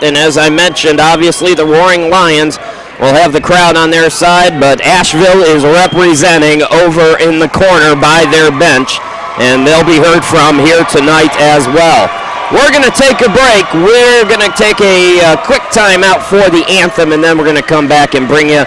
And as I mentioned, obviously the Roaring Lions will have the crowd on their side, but Asheville is representing over in the corner by their bench, and they'll be heard from here tonight as well. We're going to take a break. We're going to take a quick timeout for the anthem, and then we're going to come back and bring you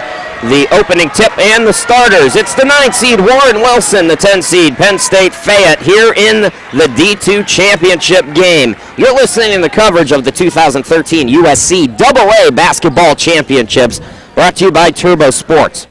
the opening tip and the starters. It's the 9 seed Warren Wilson, the 10 seed Penn State Fayette here in the D2 championship game. You're listening to the coverage of the 2013 USCAA basketball championships, brought to you by Turbo Sports.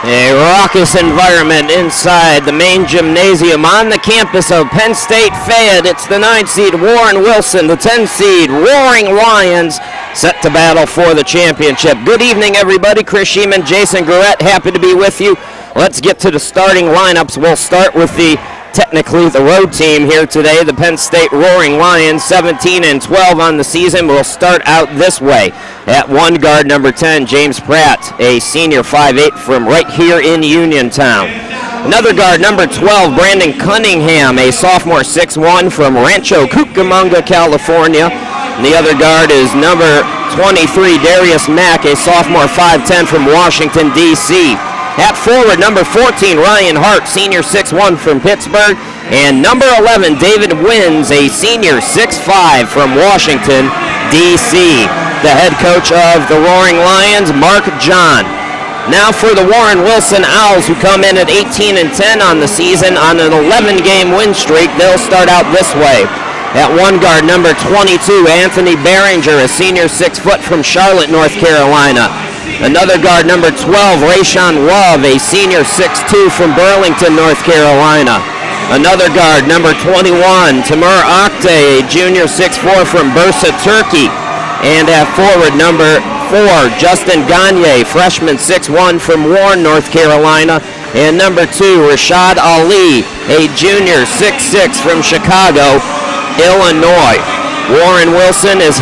A raucous environment inside the main gymnasium on the campus of Penn State Fayette. It's the 9 seed Warren Wilson, the 10 seed Roaring Lions, set to battle for the championship. Good evening, everybody. Chris Sheeman, Jason Garrett, happy to be with you. Let's get to the starting lineups. We'll start with technically the road team here today, the Penn State Roaring Lions, 17-12 on the season. We'll start out this way. At one guard, number 10, James Pratt, a senior 5'8" from right here in Uniontown. Another guard, number 12, Brandon Cunningham, a sophomore 6'1" from Rancho Cucamonga, California. And the other guard is number 23, Darius Mack, a sophomore 5'10" from Washington, D.C. At forward, number 14, Ryan Hart, senior 6'1" from Pittsburgh. And number 11, David Wins, a senior 6'5" from Washington, D.C. The head coach of the Roaring Lions, Mark John. Now for the Warren Wilson Owls, who come in at 18-10 on the season on an 11-game win streak. They'll start out this way. At one guard, number 22, Anthony Barringer, a senior 6 foot from Charlotte, North Carolina. Another guard, number 12, Rayshawn Love, a senior 6'2" from Burlington, North Carolina. Another guard, number 21, Timur Aktay, a junior 6'4" from Bursa, Turkey. And at forward, number 4, Justin Gagne, freshman 6'1" from Warren, North Carolina. And number 2, Rashad Ali, a junior 6'6" from Chicago, Illinois. Warren Wilson is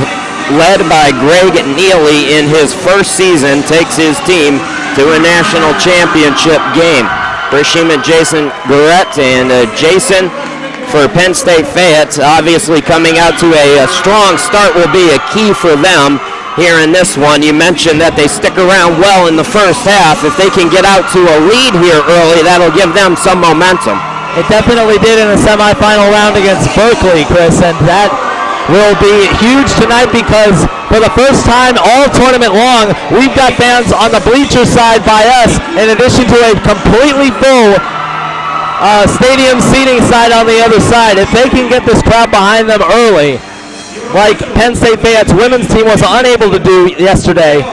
led by Greg Neely in his first season, takes his team to a national championship game. Chris Sheeman, Jason Garrett, and Jason for Penn State Fayette, obviously coming out to a strong start will be a key for them. here in this one. You mentioned that they stick around well in the first half. If they can get out to a lead here early, that'll give them some momentum. It definitely did in the semifinal round against Berkeley, Chris, and that will be huge tonight because for the first time all tournament long, we've got fans on the bleacher side by us in addition to a completely full stadium seating side on the other side. If they can get this crowd behind them early, like Penn State Fayette's women's team was unable to do yesterday,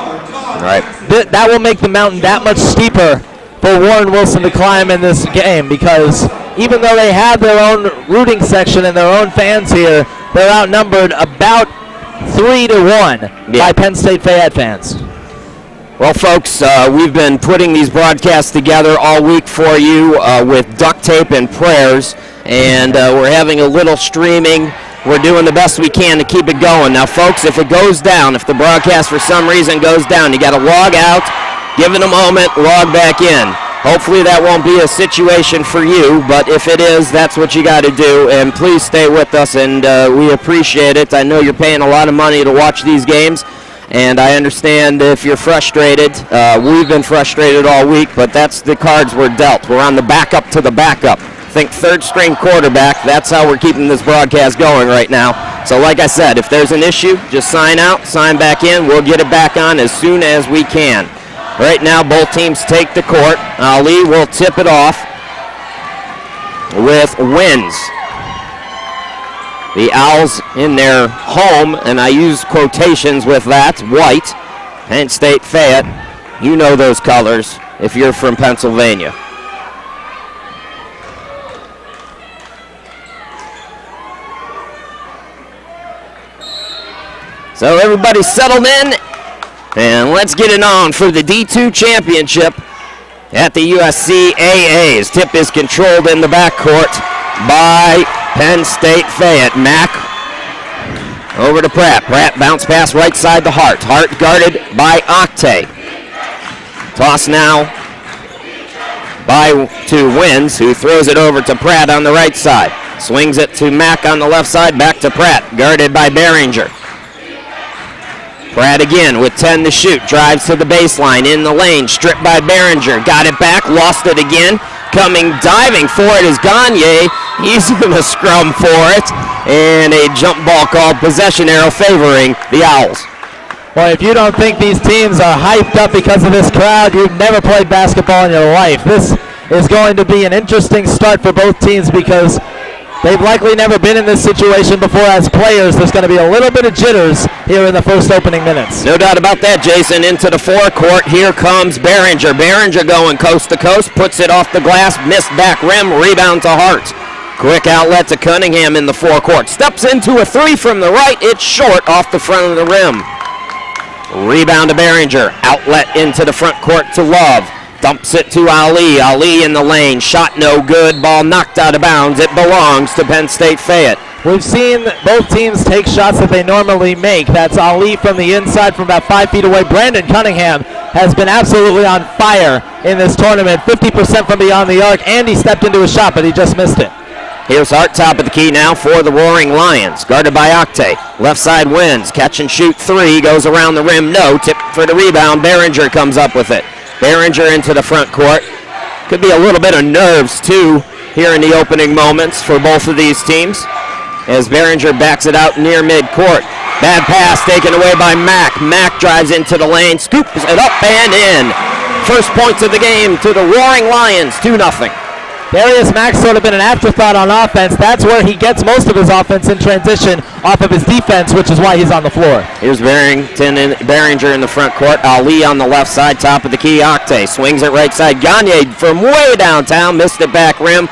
right, that will make the mountain that much steeper for Warren Wilson to climb in this game, because even though they have their own rooting section and their own fans here, they're outnumbered about 3-1 by Penn State Fayette fans. Well, folks, we've been putting these broadcasts together all week for you with duct tape and prayers, and we're having a little streaming. We're doing the best we can to keep it going. Now, folks, if it goes down, if the broadcast for some reason goes down, you got to log out, give it a moment, log back in. Hopefully that won't be a situation for you, but if it is, that's what you got to do, and please stay with us, and we appreciate it. I know you're paying a lot of money to watch these games, and I understand if you're frustrated. We've been frustrated all week, but that's the cards we're dealt. We're on the backup to the backup. Think third-string quarterback. That's how we're keeping this broadcast going right now. So like I said, if there's an issue, just sign out, sign back in. We'll get it back on as soon as we can. Right now, both teams take the court. Ali will tip it off with wins. The Owls in their home, and I use quotations with that, white, Penn State Fayette. You know those colors if you're from Pennsylvania. So everybody's settled in. And let's get it on for the D2 championship at the USCAA's. Tip is controlled in the backcourt by Penn State Fayette. Mack over to Pratt. Pratt bounce pass right side to Hart. Hart guarded by Octay. Toss now to Wins, who throws it over to Pratt on the right side. Swings it to Mack on the left side, back to Pratt, guarded by Barringer. Pratt again with 10 to shoot, drives to the baseline, in the lane, stripped by Barringer, got it back, lost it again, coming diving for it is Gagne. He's in a scrum for it, and a jump ball called possession arrow favoring the Owls. Well, if you don't think these teams are hyped up because of this crowd, you've never played basketball in your life. This is going to be an interesting start for both teams because they've likely never been in this situation before as players. There's going to be a little bit of jitters here in the first opening minutes. No doubt about that, Jason. Into the forecourt, here comes Barringer. Barringer going coast to coast, puts it off the glass, missed back rim, rebound to Hart. Quick outlet to Cunningham in the forecourt. Steps into a three from the right. It's short off the front of the rim. Rebound to Barringer. Outlet into the front court to Love. Dumps it to Ali. Ali in the lane. Shot no good. Ball knocked out of bounds. It belongs to Penn State Fayette. We've seen both teams take shots that they normally make. That's Ali from the inside from about 5 feet away. Brandon Cunningham has been absolutely on fire in this tournament. 50% from beyond the arc. And he stepped into a shot, but he just missed it. Here's Hart, top of the key now for the Roaring Lions. Guarded by Octay. Left side Wins. Catch and shoot three. Goes around the rim. No. Tip for the rebound. Barringer comes up with it. Barringer into the front court. Could be a little bit of nerves, too, here in the opening moments for both of these teams, as Barringer backs it out near midcourt. Bad pass taken away by Mack. Mack drives into the lane, scoops it up and in. First points of the game to the Roaring Lions, 2-0. Darius Mack's sort of been an afterthought on offense. That's where he gets most of his offense in transition off of his defense, which is why he's on the floor. Here's Barringer in the front court. Ali on the left side, top of the key. Octay swings it right side. Gagne from way downtown, missed it back rim.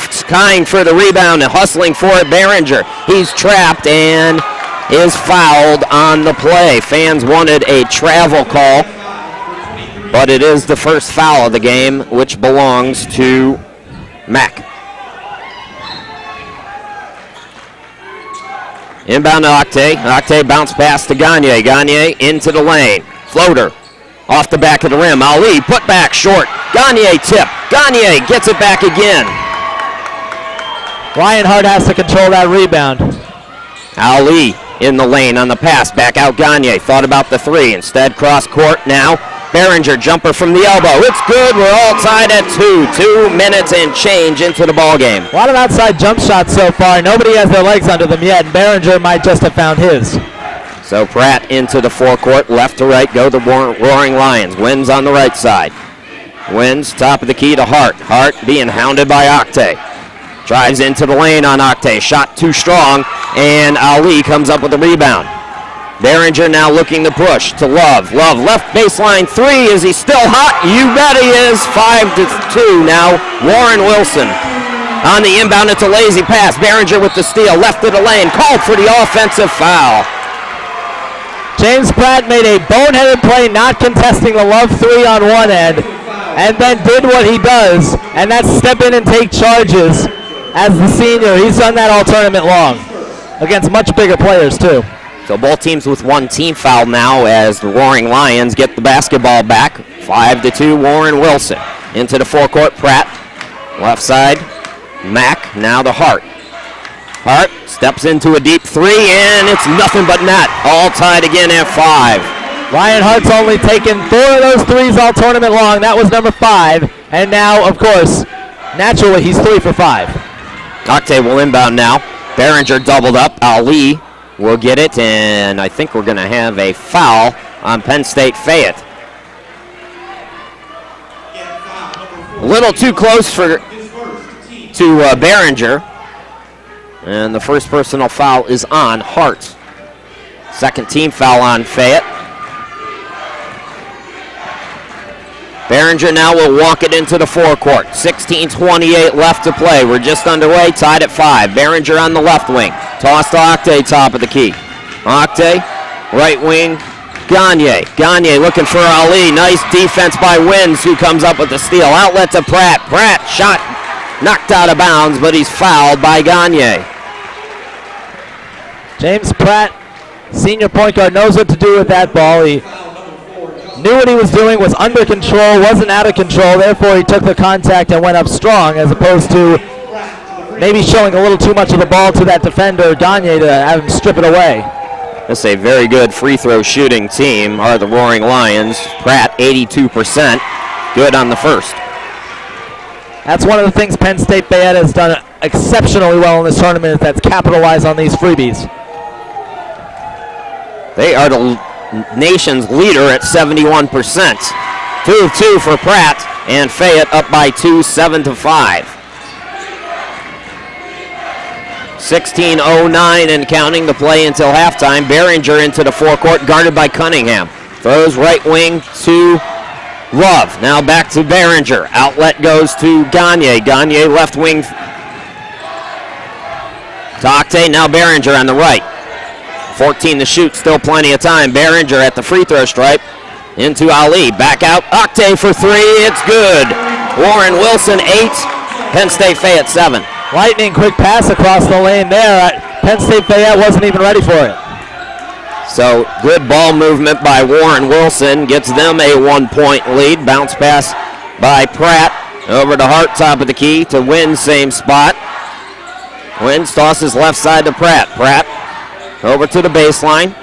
Skying for the rebound and hustling for it, Barringer. He's trapped and is fouled on the play. Fans wanted a travel call, but it is the first foul of the game, which belongs to Mack. Inbound to Octay. Octay bounce pass to Gagne. Gagne into the lane. Floater off the back of the rim. Ali put back short. Gagne tip. Gagne gets it back again. Ryan Hart has to control that rebound. Ali in the lane on the pass. Back out Gagne. Thought about the three. Instead, cross court now. Barringer, jumper from the elbow. It's good. We're all tied at 2. 2 minutes and change into the ball game. A lot of outside jump shots so far. Nobody has their legs under them yet, and Barringer might just have found his. So Pratt into the forecourt. Left to right go the Roaring Lions. Wins on the right side. Wins top of the key to Hart. Hart being hounded by Octay. Drives into the lane on Octay. Shot too strong, and Ali comes up with the rebound. Barringer now looking to push to Love. Love left baseline three. Is he still hot? You bet he is. 5-2 now. Warren Wilson on the inbound. It's a lazy pass. Barringer with the steal. Left of the lane. Called for the offensive foul. James Pratt made a boneheaded play not contesting the Love three on one end, and then did what he does, and that's step in and take charges as the senior. He's done that all tournament long against much bigger players too. So both teams with one team foul now as the Roaring Lions get the basketball back. 5-2 Warren Wilson. Into the forecourt, Pratt. Left side, Mack, now to Hart. Hart steps into a deep three, and it's nothing but net. All tied again at 5. Ryan Hart's only taken 4 of those threes all tournament long. That was number 5. And now, of course, naturally, he's 3 for 5. Octay will inbound now. Barringer doubled up. Ali will get it, and I think we're going to have a foul on Penn State Fayette. A little too close to Barringer. And the first personal foul is on Hart. Second team foul on Fayette. Barringer now will walk it into the forecourt. 16:28 left to play. We're just underway, tied at 5. Barringer on the left wing. Toss to Octay, top of the key. Octay, right wing, Gagne. Gagne looking for Ali. Nice defense by Wins, who comes up with the steal. Outlet to Pratt. Pratt shot knocked out of bounds, but he's fouled by Gagne. James Pratt, senior point guard, knows what to do with that ball. He knew what he was doing, was under control, wasn't out of control, therefore he took the contact and went up strong, as opposed to maybe showing a little too much of the ball to that defender, Gagne, to have him strip it away. This is a very good free throw shooting team, are the Roaring Lions. Pratt, 82%, good on the first. That's one of the things Penn State Fayette has done exceptionally well in this tournament, is that's capitalized on these freebies. They are the nation's leader at 71%. 2 of 2 for Pratt, and Fayette up by 2, 7-5. 16:09 and counting to play until halftime. Barringer into the forecourt, guarded by Cunningham. Throws right wing to Love. Now back to Barringer. Outlet goes to Gagne. Gagne left wing to Octay. Now Barringer on the right. 14 to shoot, still plenty of time. Barringer at the free throw stripe. Into Ali. Back out. Octay for 3. It's good. Warren Wilson 8. Penn State Fayette 7. Lightning quick pass across the lane there. Penn State Fayette wasn't even ready for it. So good ball movement by Warren Wilson. Gets them a 1-point lead. Bounce pass by Pratt. Over to Hart, top of the key to Wins, same spot. Wins tosses left side to Pratt. Pratt over to the baseline.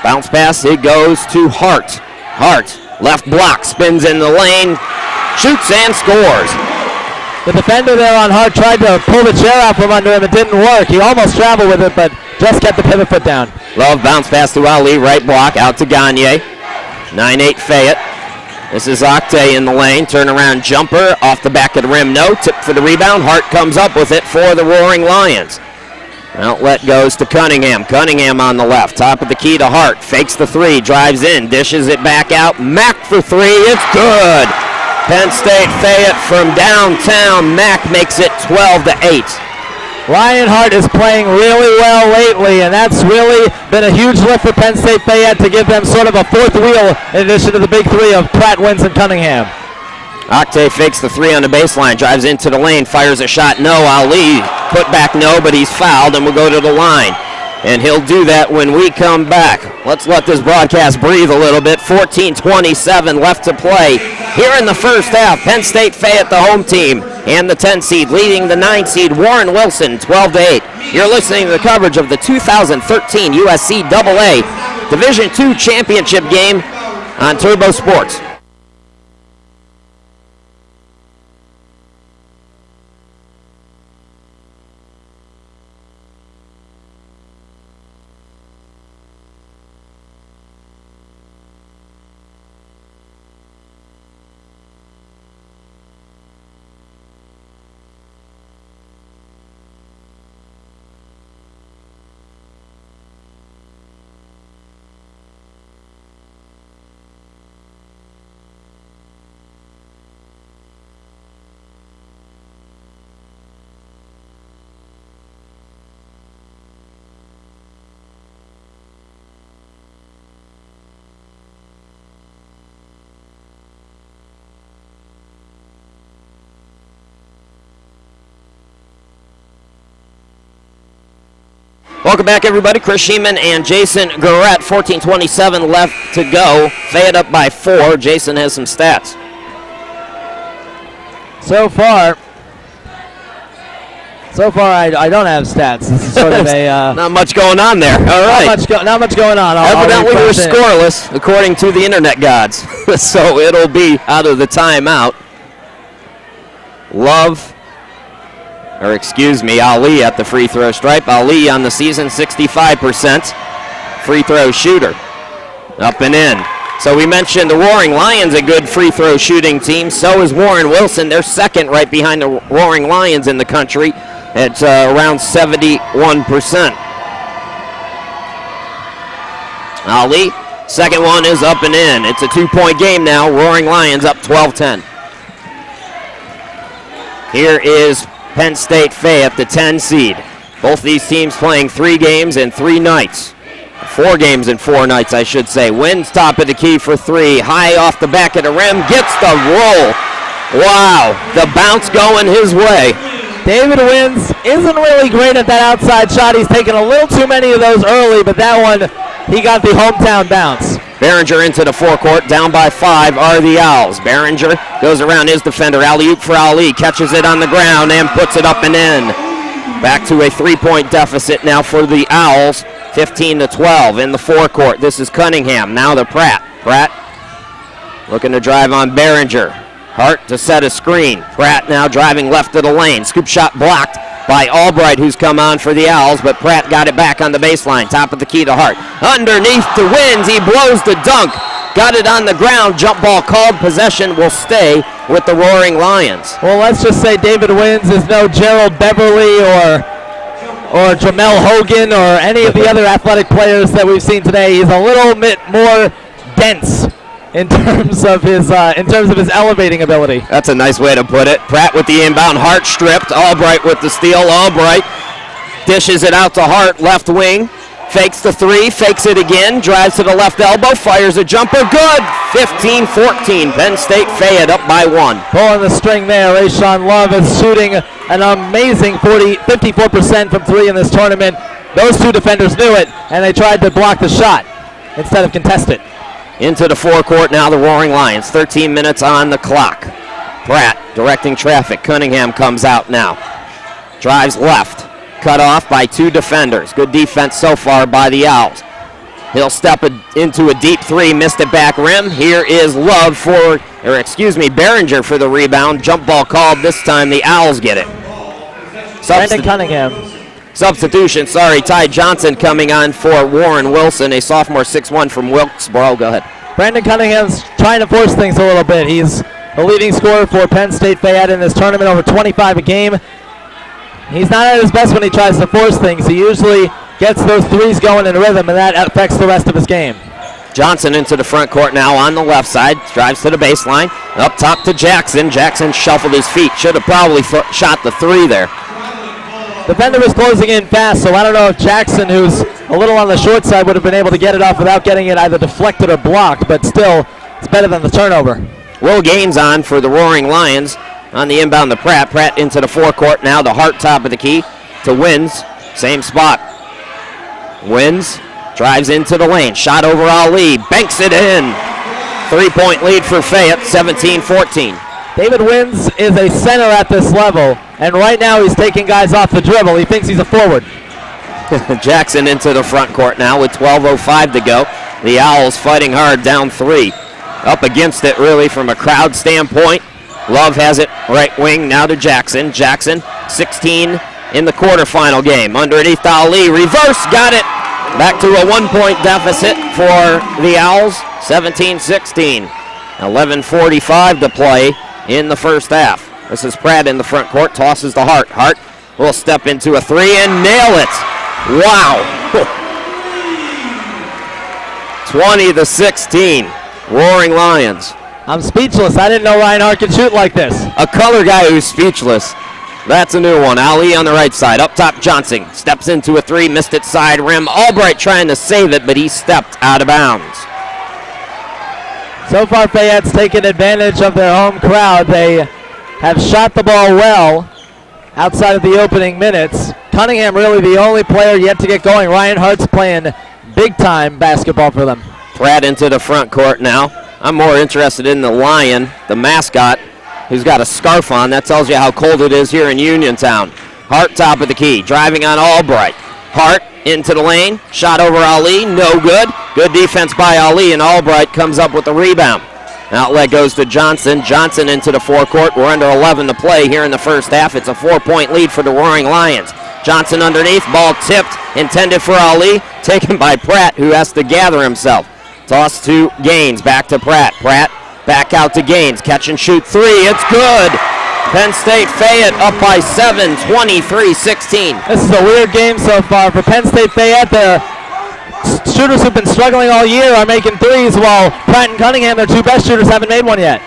Bounce pass, it goes to Hart. Hart, left block, spins in the lane, shoots and scores. The defender there on Hart tried to pull the chair out from under him. It didn't work. He almost traveled with it, but just kept the pivot foot down. Love bounce pass to Ali, right block, out to Gagne. 9-8 Fayette. This is Octay in the lane. Turnaround jumper off the back of the rim. No. Tip for the rebound. Hart comes up with it for the Roaring Lions. Outlet goes to Cunningham. Cunningham on the left. Top of the key to Hart. Fakes the 3. Drives in. Dishes it back out. Mack for 3. It's good. Penn State Fayette from downtown. Mack makes it 12-8. Ryan Hart is playing really well lately, and that's really been a huge lift for Penn State Fayette to give them sort of a fourth wheel in addition to the big 3 of Pratt, Wins, and Cunningham. Octay fakes the 3 on the baseline, drives into the lane, fires a shot. No, Ali put back no, but he's fouled and will go to the line. And he'll do that when we come back. Let's let this broadcast breathe a little bit. 14:27 left to play here in the first half. Penn State Fayette, the home team, and the 10 seed leading the 9 seed Warren Wilson, 12-8. You're listening to the coverage of the 2013 USCAA Division II Championship game on Turbo Sports. Welcome back, everybody. Chris Sheeman and Jason Garrett. 14:27 left to go. Fayette up by 4. Jason has some stats. So far, I don't have stats. This is sort of a not much going on there. All right. Not much going on. Evidently, we're scoreless, according to the internet gods. So it'll be out of the timeout. Ali at the free throw stripe. Ali on the season, 65% free throw shooter. Up and in. So we mentioned the Roaring Lions, a good free throw shooting team. So is Warren Wilson. They're second right behind the Roaring Lions in the country. It's around 71%. Ali, second one is up and in. It's a 2-point game now. Roaring Lions up 12-10. Here is Penn State Fayette, the 10 seed. Both these teams playing 3 games in 3 nights. 4 games in 4 nights, I should say. Wins top of the key for 3. High off the back of the rim. Gets the roll. Wow. The bounce going his way. David Wins isn't really great at that outside shot. He's taken a little too many of those early, but that one, he got the hometown bounce. Barringer into the forecourt, down by 5 are the Owls. Barringer goes around his defender, alley-oop for Ali, catches it on the ground and puts it up and in. Back to a 3-point deficit now for the Owls, 15-12 in the forecourt. This is Cunningham, now to Pratt. Pratt looking to drive on Barringer. Hart to set a screen. Pratt now driving left of the lane. Scoop shot blocked by Albright, who's come on for the Owls, but Pratt got it back on the baseline. Top of the key to Hart. Underneath to Wins. He blows the dunk. Got it on the ground. Jump ball called. Possession will stay with the Roaring Lions. Well, let's just say David Wins is no Gerald Beverly or Jamel Hogan or any of the other athletic players that we've seen today. He's a little bit more dense in terms of his elevating ability. That's a nice way to put it. Pratt with the inbound. Hart stripped. Albright with the steal. Albright dishes it out to Hart, left wing. Fakes the 3, fakes it again, drives to the left elbow, fires a jumper. Good! 15-14. Penn State Fayette up by 1. Pulling the string there. Rayshawn Love is shooting an amazing 54% from 3 in this tournament. Those 2 defenders knew it, and they tried to block the shot instead of contest it. Into the forecourt now, the Roaring Lions. 13 minutes on the clock. Pratt directing traffic. Cunningham comes out now. Drives left. Cut off by 2 defenders. Good defense so far by the Owls. He'll step into a deep 3, missed it back rim. Here is Barringer for the rebound. Jump ball called. This time the Owls get it. Brandon Cunningham. Substitution, Ty Johnson coming on for Warren Wilson, a sophomore 6'1" from Wilkesboro. Go ahead. Brandon Cunningham's trying to force things a little bit. He's the leading scorer for Penn State Fayette in this tournament, over 25 a game. He's not at his best when he tries to force things. He usually gets those 3s going in rhythm, and that affects the rest of his game. Johnson into the front court now on the left side. Drives to the baseline. Up top to Jackson. Jackson shuffled his feet. Should have probably shot the 3 there. Defender was closing in fast, so I don't know if Jackson, who's a little on the short side, would have been able to get it off without getting it either deflected or blocked, but still, it's better than the turnover. Will Gaines on for the Roaring Lions on the inbound to Pratt. Pratt into the forecourt now. The Hart top of the key to Wins. Same spot. Wins. Drives into the lane. Shot over Ali. Banks it in. 3-point lead for Fayette. 17-14. David Wins is a center at this level, and right now he's taking guys off the dribble. He thinks he's a forward. Jackson into the front court now with 12:05 to go. The Owls fighting hard, down 3. Up against it, really, from a crowd standpoint. Love has it right wing now to Jackson. Jackson, 16 in the quarterfinal game. Underneath Ali, reverse, got it. Back to a 1-point deficit for the Owls, 17-16. 11:45 to play in the first half. This is Pratt in the front court, tosses to Hart. Hart will step into a 3 and nail it. Wow. 20-16. Roaring Lions. I'm speechless. I didn't know Ryan Hart could shoot like this. A color guy who's speechless. That's a new one. Ali on the right side. Up top, Johnson steps into a 3, missed it side rim. Albright trying to save it, but he stepped out of bounds. So far, Fayette's taken advantage of their home crowd. They have shot the ball well outside of the opening minutes. Cunningham really the only player yet to get going. Ryan Hart's playing big-time basketball for them. Pratt into the front court now. I'm more interested in the Lion, the mascot, who's got a scarf on. That tells you how cold it is here in Uniontown. Hart top of the key, driving on Albright. Hart into the lane, shot over Ali, no good. Good defense by Ali, and Albright comes up with the rebound. Outlet goes to Johnson. Johnson into the forecourt. We're under 11 to play here in the first half. It's a 4-point lead for the Roaring Lions. Johnson underneath, ball tipped, intended for Ali, taken by Pratt, who has to gather himself. Toss to Gaines, back to Pratt. Pratt back out to Gaines, catch and shoot 3, it's good. Penn State Fayette up by 7, 23-16. This is a weird game so far for Penn State Fayette. The shooters who've been struggling all year are making threes, while Pratt and Cunningham, their 2 best shooters, haven't made one yet.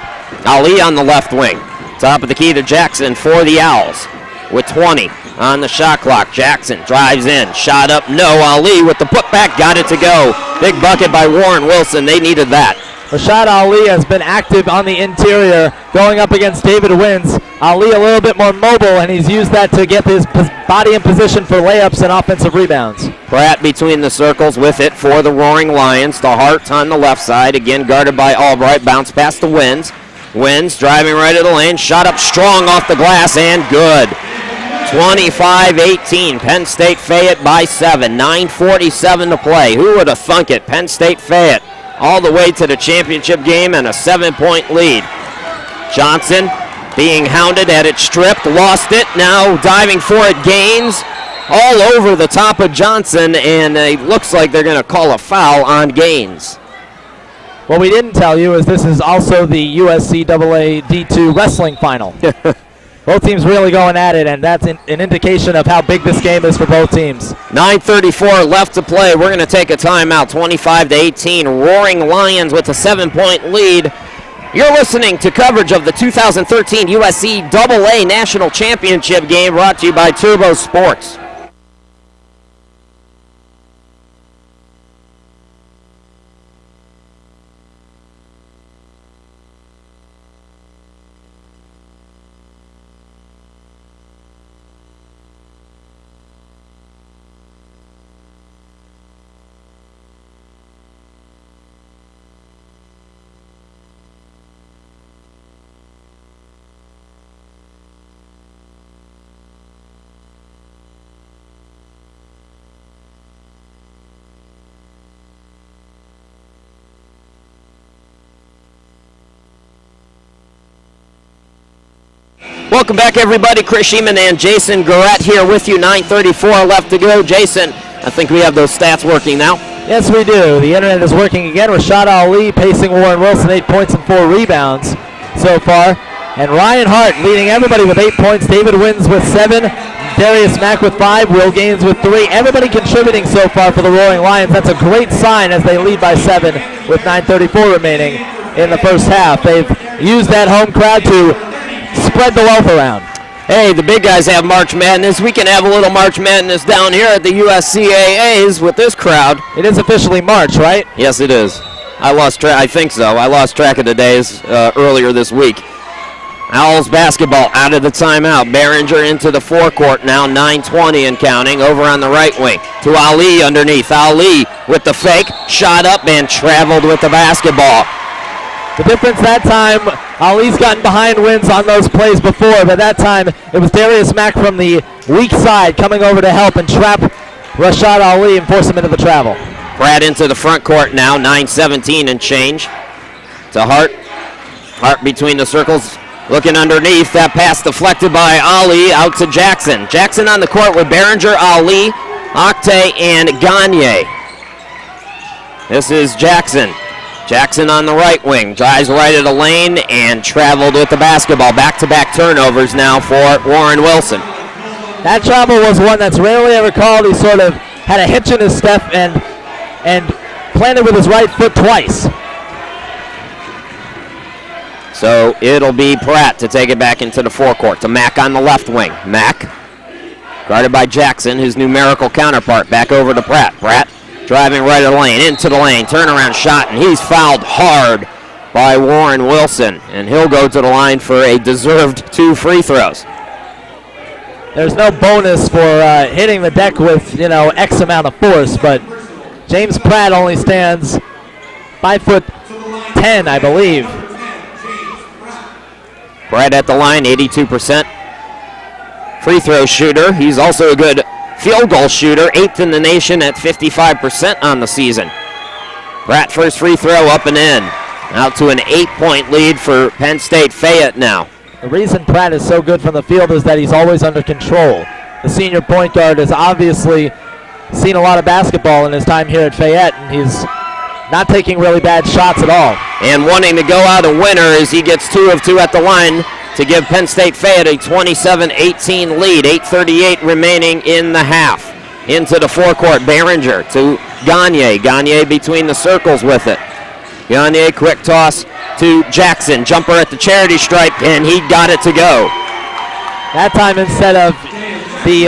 Ali on the left wing. Top of the key to Jackson for the Owls with 20 on the shot clock. Jackson drives in, shot up, no. Ali with the putback, got it to go. Big bucket by Warren Wilson. They needed that. Rashad Ali has been active on the interior, going up against David Wins. Ali a little bit more mobile, and he's used that to get his body in position for layups and offensive rebounds. Pratt between the circles with it for the Roaring Lions. The Hart on the left side, again guarded by Albright. Bounce past the Wins. Wins driving right at the lane, shot up strong off the glass, and good. 25-18, Penn State Fayette by 7, 9:47 to play. Who would have thunk it? Penn State Fayette all the way to the championship game and a 7-point lead. Johnson being hounded, had it stripped, lost it, now diving for it. Gaines all over the top of Johnson, and it looks like they're going to call a foul on Gaines. What we didn't tell you is this is also the USCAA D2 wrestling final. Both teams really going at it, and that's an indication of how big this game is for both teams. 9:34 left to play. We're going to take a timeout, 25-18. Roaring Lions with a 7-point lead. You're listening to coverage of the 2013 USCAA National Championship game, brought to you by Turbo Sports. Welcome back, everybody. Chris Sheeman and Jason Garrett here with you. 9:34 left to go. Jason, I think we have those stats working now. Yes, we do. The internet is working again. Rashad Ali pacing Warren Wilson, 8 points and 4 rebounds so far. And Ryan Hart leading everybody with 8 points. David Wins with 7. Darius Mack with 5. Will Gaines with 3. Everybody contributing so far for the Roaring Lions. That's a great sign as they lead by 7 with 9:34 remaining in the first half. They've used that home crowd to spread the wealth around. Hey, the big guys have March Madness. We can have a little March Madness down here at the USCAAs with this crowd. It is officially March, right? Yes, it is. I lost track. I think so. I lost track of the days earlier this week. Owls basketball out of the timeout. Barringer into the forecourt now, 9:20 and counting. Over on the right wing to Ali underneath. Ali with the fake, shot up and traveled with the basketball. The difference that time, Ali's gotten behind Wins on those plays before, but that time it was Darius Mack from the weak side coming over to help and trap Rashad Ali and force him into the travel. Pratt into the front court now, 9:17 and change. To Hart. Hart between the circles, looking underneath. That pass deflected by Ali out to Jackson. Jackson on the court with Barringer, Ali, Octay, and Gagne. This is Jackson. Jackson on the right wing, drives right at the lane and traveled with the basketball. Back-to-back turnovers now for Warren Wilson. That travel was one that's rarely ever called. He sort of had a hitch in his step and planted with his right foot twice. So it'll be Pratt to take it back into the forecourt to Mack on the left wing. Mack, guarded by Jackson, his numerical counterpart, back over to Pratt. Pratt driving right of the lane, into the lane, turnaround shot, and he's fouled hard by Warren Wilson, and he'll go to the line for a deserved 2 free throws. There's no bonus for hitting the deck with, X amount of force, but James Pratt only stands 5'10", I believe. Pratt at the line, 82% free throw shooter. He's also a good field goal shooter, 8th in the nation at 55% on the season. Pratt first free throw up and in. Out to an 8-point lead for Penn State Fayette now. The reason Pratt is so good from the field is that he's always under control. The senior point guard has obviously seen a lot of basketball in his time here at Fayette, and he's not taking really bad shots at all. And wanting to go out a winner as he gets 2 of 2 at the line to give Penn State Fayette a 27-18 lead. 8:38 remaining in the half. Into the forecourt, Barringer to Gagne. Gagne between the circles with it. Gagne, quick toss to Jackson. Jumper at the charity stripe, and he got it to go. That time, instead of the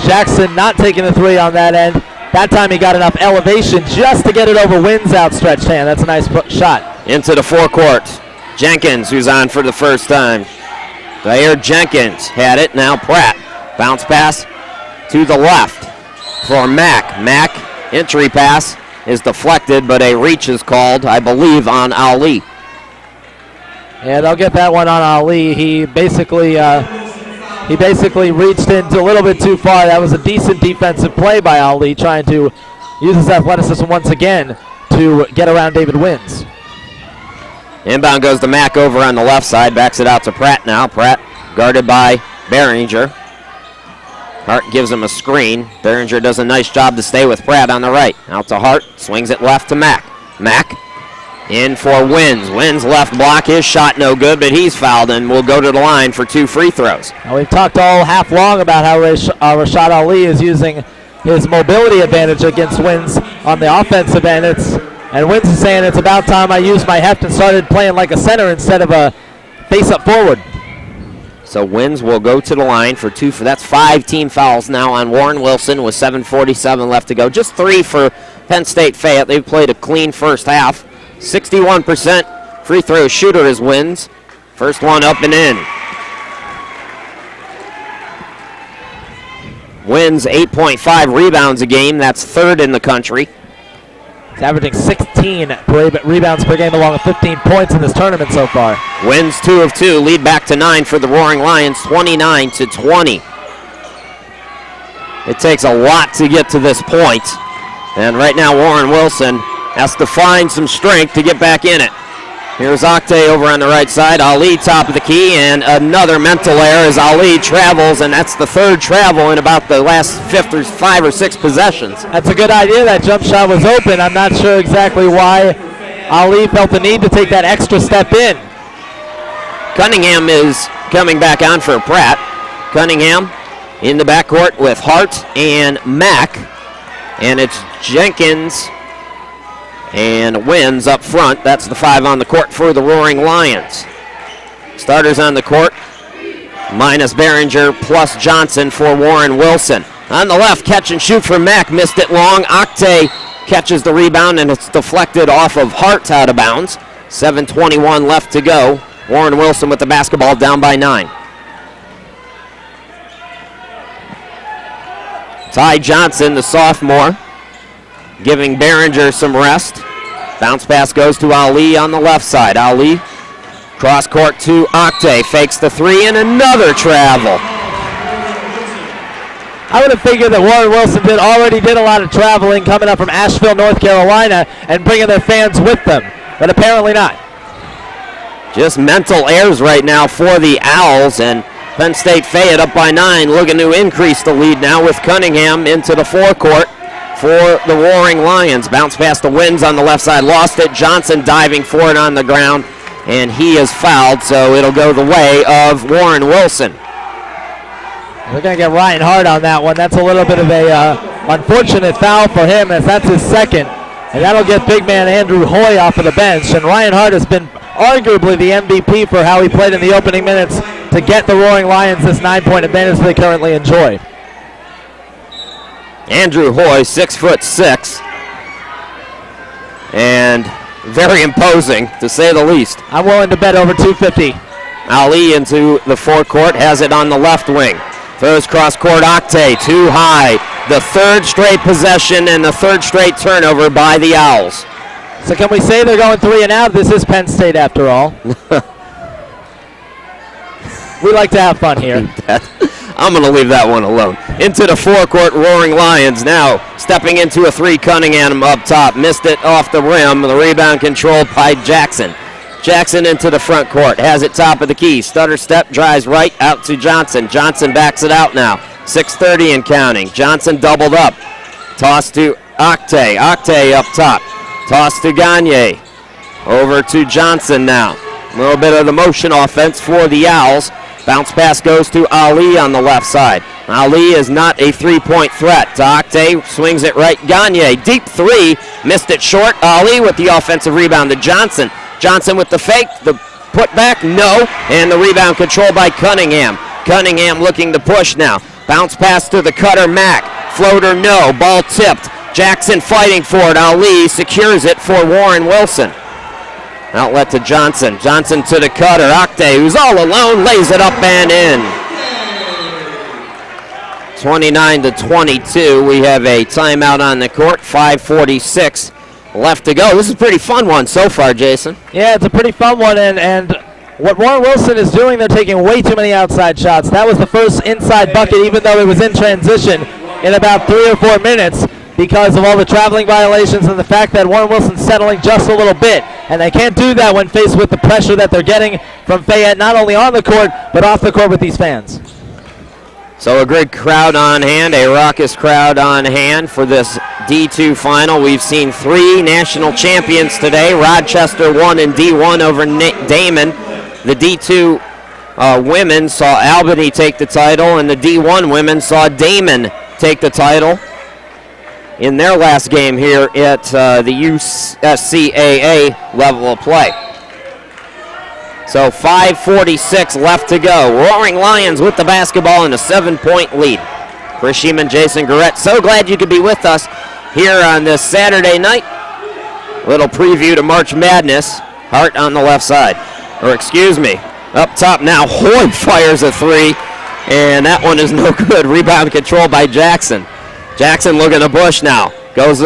Jackson not taking the 3 on that end, that time he got enough elevation just to get it over Wynn's outstretched hand. That's a nice shot. Into the forecourt, Jenkins, who's on for the first time. Zaire Jenkins had it, now Pratt. Bounce pass to the left for Mack. Mack, entry pass is deflected, but a reach is called, I believe, on Ali. Yeah, they'll get that one on Ali. He basically reached in a little bit too far. That was a decent defensive play by Ali, trying to use his athleticism once again to get around David Wynn's. Inbound goes to Mack over on the left side, backs it out to Pratt now. Pratt guarded by Barringer. Hart gives him a screen. Barringer does a nice job to stay with Pratt on the right. Out to Hart, swings it left to Mack. Mack in for Wynn's. Wynn's left block, his shot no good, but he's fouled and will go to the line for 2 free throws. Now, we've talked all half long about how Rashad Ali is using his mobility advantage against Wynn's on the offensive end. And Wynn's is saying it's about time I used my heft and started playing like a center instead of a face-up forward. So Wynn's will go to the line for 2. That's 5 team fouls now on Warren Wilson with 7:47 left to go. Just 3 for Penn State Fayette. They've played a clean first half. 61% free throw shooter is Wynn's. First one up and in. Wynn's 8.5 rebounds a game. That's 3rd in the country. He's averaging 16 rebounds per game along with 15 points in this tournament so far. Wynn's 2 of 2, lead back to 9 for the Roaring Lions, 29-20. It takes a lot to get to this point, and right now Warren Wilson has to find some strength to get back in it. Here's Octay over on the right side. Ali top of the key, and another mental error as Ali travels, and that's the 3rd travel in about the last 5 or 6 possessions. That's a good idea. That jump shot was open. I'm not sure exactly why Ali felt the need to take that extra step in. Cunningham is coming back on for Pratt. Cunningham in the backcourt with Hart and Mack, and it's Jenkins and Wynn's up front. That's the 5 on the court for the Roaring Lions. Starters on the court, minus Barringer plus Johnson for Warren Wilson. On the left, catch and shoot for Mack. Missed it long. Octay catches the rebound, and it's deflected off of Hart out of bounds. 7:21 left to go. Warren Wilson with the basketball down by 9. Ty Johnson, the sophomore, giving Barringer some rest. Bounce pass goes to Ali on the left side. Ali, cross court to Octay, fakes the 3 and another travel. I would have figured that Warren Wilson already did a lot of traveling coming up from Asheville, North Carolina, and bringing their fans with them, but apparently not. Just mental errors right now for the Owls, and Penn State Fayette up by 9, looking to increase the lead now with Cunningham into the forecourt for the Roaring Lions. Bounce past the Winds on the left side, lost it. Johnson diving for it on the ground, and he is fouled, so it'll go the way of Warren Wilson. They're going to get Ryan Hart on that one. That's a little bit of a unfortunate foul for him, as that's his second. And that'll get big man Andrew Hoy off of the bench. And Ryan Hart has been arguably the MVP for how he played in the opening minutes to get the Roaring Lions this 9-point advantage they currently enjoy. Andrew Hoy, 6'6", and very imposing, to say the least. I'm willing to bet over 250. Ali into the forecourt, has it on the left wing. Throws cross court, Octay, too high. The third straight possession and the third straight turnover by the Owls. So can we say they're going 3 and out? This is Penn State after all. We like to have fun here. I'm going to leave that one alone. Into the forecourt, Roaring Lions now stepping into a 3. Cunningham up top. Missed it off the rim. The rebound controlled by Jackson. Jackson into the front court. Has it top of the key. Stutter step, drives right out to Johnson. Johnson backs it out now. 6:30 and counting. Johnson doubled up. Toss to Octay. Octay up top. Toss to Gagne. Over to Johnson now. A little bit of the motion offense for the Owls. Bounce pass goes to Ali on the left side. Ali is not a three-point threat. To Octay, swings it right. Gagne, deep 3, missed it short. Ali with the offensive rebound to Johnson. Johnson with the fake, the putback, no. And the rebound controlled by Cunningham. Cunningham looking to push now. Bounce pass to the cutter, Mack. Floater, no. Ball tipped. Jackson fighting for it. Ali secures it for Warren Wilson. Outlet to Johnson. Johnson to the cutter. Octay, who's all alone, lays it up and in. 29-22. We have a timeout on the court. 5:46 left to go. This is a pretty fun one so far, Jason. Yeah, it's a pretty fun one, and what Warren Wilson is doing, they're taking way too many outside shots. That was the first inside bucket, even though it was in transition in about 3 or 4 minutes, because of all the traveling violations and the fact that Warren Wilson's settling just a little bit. And they can't do that when faced with the pressure that they're getting from Fayette, not only on the court, but off the court with these fans. So a good crowd on hand, a raucous crowd on hand for this D2 final. We've seen 3 national champions today. Rochester won in D1 over Damon. The D2 women saw Albany take the title, and the D1 women saw Damon take the title in their last game here at the USCAA level of play. So 5:46 left to go. Roaring Lions with the basketball in a 7-point lead. Chris Sheeman, Jason Garrett, so glad you could be with us here on this Saturday night. Little preview to March Madness. Hart on the left side. Or excuse me, up top now, Hoy fires a 3, and that one is no good. Rebound controlled by Jackson. Jackson looking to push now. Goes,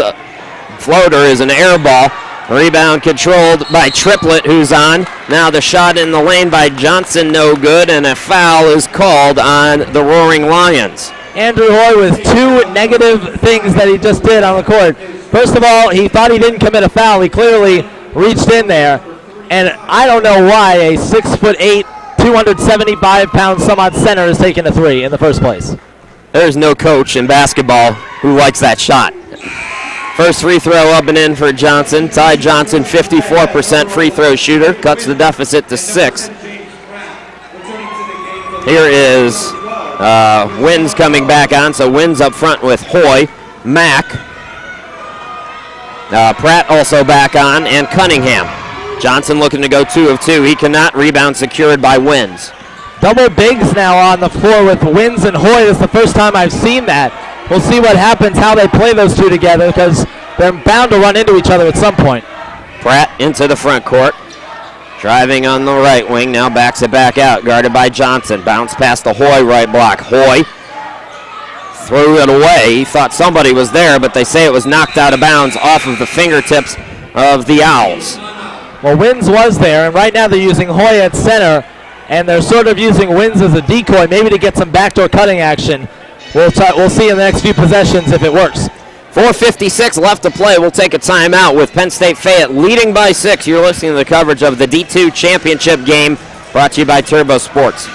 floater is an air ball. Rebound controlled by Triplett, who's on. Now the shot in the lane by Johnson, no good, and a foul is called on the Roaring Lions. Andrew Hoy with 2 negative things that he just did on the court. First of all, he thought he didn't commit a foul. He clearly reached in there. And I don't know why a 6'8", 275-pound some-odd center is taking a 3 in the first place. There's no coach in basketball who likes that shot. First free throw up and in for Johnson. Ty Johnson, 54% free throw shooter, cuts the deficit to 6. Here is Wins coming back on, so Wins up front with Hoy, Mack, Pratt also back on, and Cunningham. Johnson looking to go 2 of 2. He cannot. Rebound secured by Wins. Double bigs now on the floor with Wins and Hoy. It's the first time I've seen that. We'll see what happens, how they play those two together, because they're bound to run into each other at some point. Pratt into the front court. Driving on the right wing, now backs it back out, guarded by Johnson. Bounce past the Hoy right block. Hoy threw it away. He thought somebody was there, but they say it was knocked out of bounds off of the fingertips of the Owls. Well, Wins was there, and right now they're using Hoy at center, and they're sort of using Wins as a decoy, maybe to get some backdoor cutting action. We'll see in the next few possessions if it works. 4:56 left to play. We'll take a timeout with Penn State Fayette leading by 6. You're listening to the coverage of the D2 Championship game brought to you by Turbo Sports.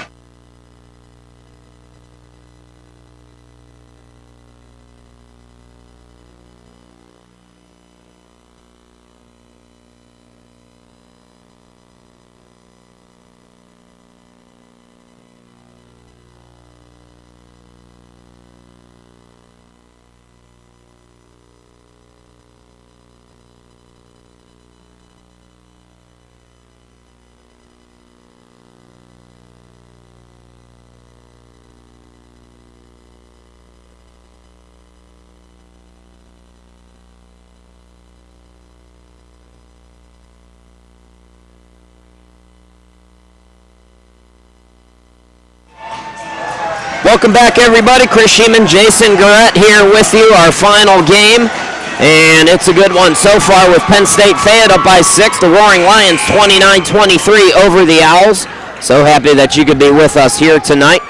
Welcome back, everybody. Chris Sheeman, Jason Garrett here with you. Our final game, and it's a good one so far with Penn State Fayette up by 6. The Roaring Lions 29-23 over the Owls. So happy that you could be with us here tonight.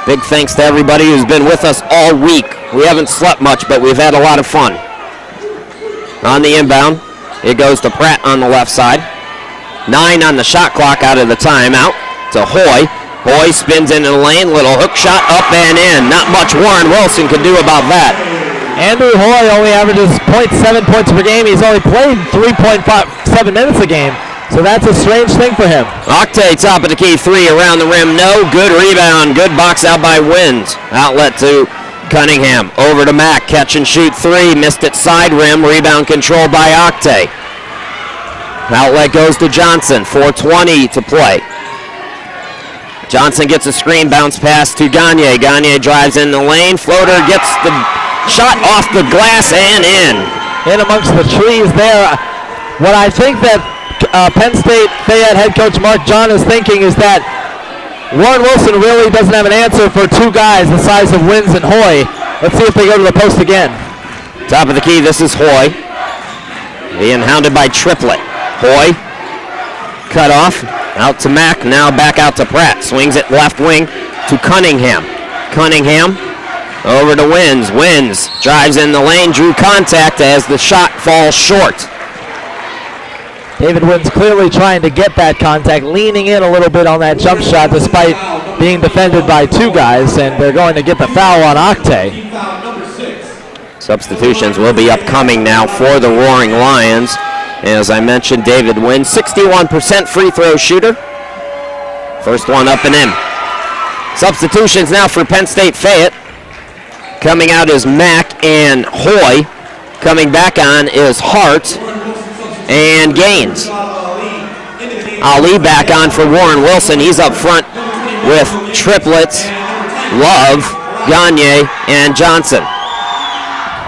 Big thanks to everybody who's been with us all week. We haven't slept much, but we've had a lot of fun. On the inbound, it goes to Pratt on the left side. 9 on the shot clock out of the timeout to Hoy. Hoy spins into the lane, little hook shot up and in. Not much Warren Wilson could do about that. Andrew Hoy only averages 0.7 points per game. He's only played 3.7 minutes a game, so that's a strange thing for him. Octay, top of the key, 3 around the rim, no. Good rebound, good box out by Wins. Outlet to Cunningham, over to Mack, catch and shoot 3, missed it side rim, rebound controlled by Octay. Outlet goes to Johnson, 4:20 to play. Johnson gets a screen, bounce pass to Gagne. Gagne drives in the lane. Floater gets the shot off the glass and in. In amongst the trees there. What I think that Penn State Fayette head coach Mark John is thinking is that Warren Wilson really doesn't have an answer for 2 guys the size of Wins and Hoy. Let's see if they go to the post again. Top of the key, this is Hoy. Being hounded by Triplett. Hoy, cut off. Out to Mack, now back out to Pratt. Swings it left wing to Cunningham. Cunningham over to Wins. Wins drives in the lane, drew contact as the shot falls short. David Wins clearly trying to get that contact, leaning in a little bit on that jump shot despite being defended by 2 guys, and they're going to get the foul on Octay. Substitutions will be upcoming now for the Roaring Lions. As I mentioned, David Wins, 61% free throw shooter. First one up and in. Substitutions now for Penn State Fayette. Coming out is Mack and Hoy. Coming back on is Hart and Gaines. Ali back on for Warren Wilson. He's up front with Triplets, Love, Gagne, and Johnson.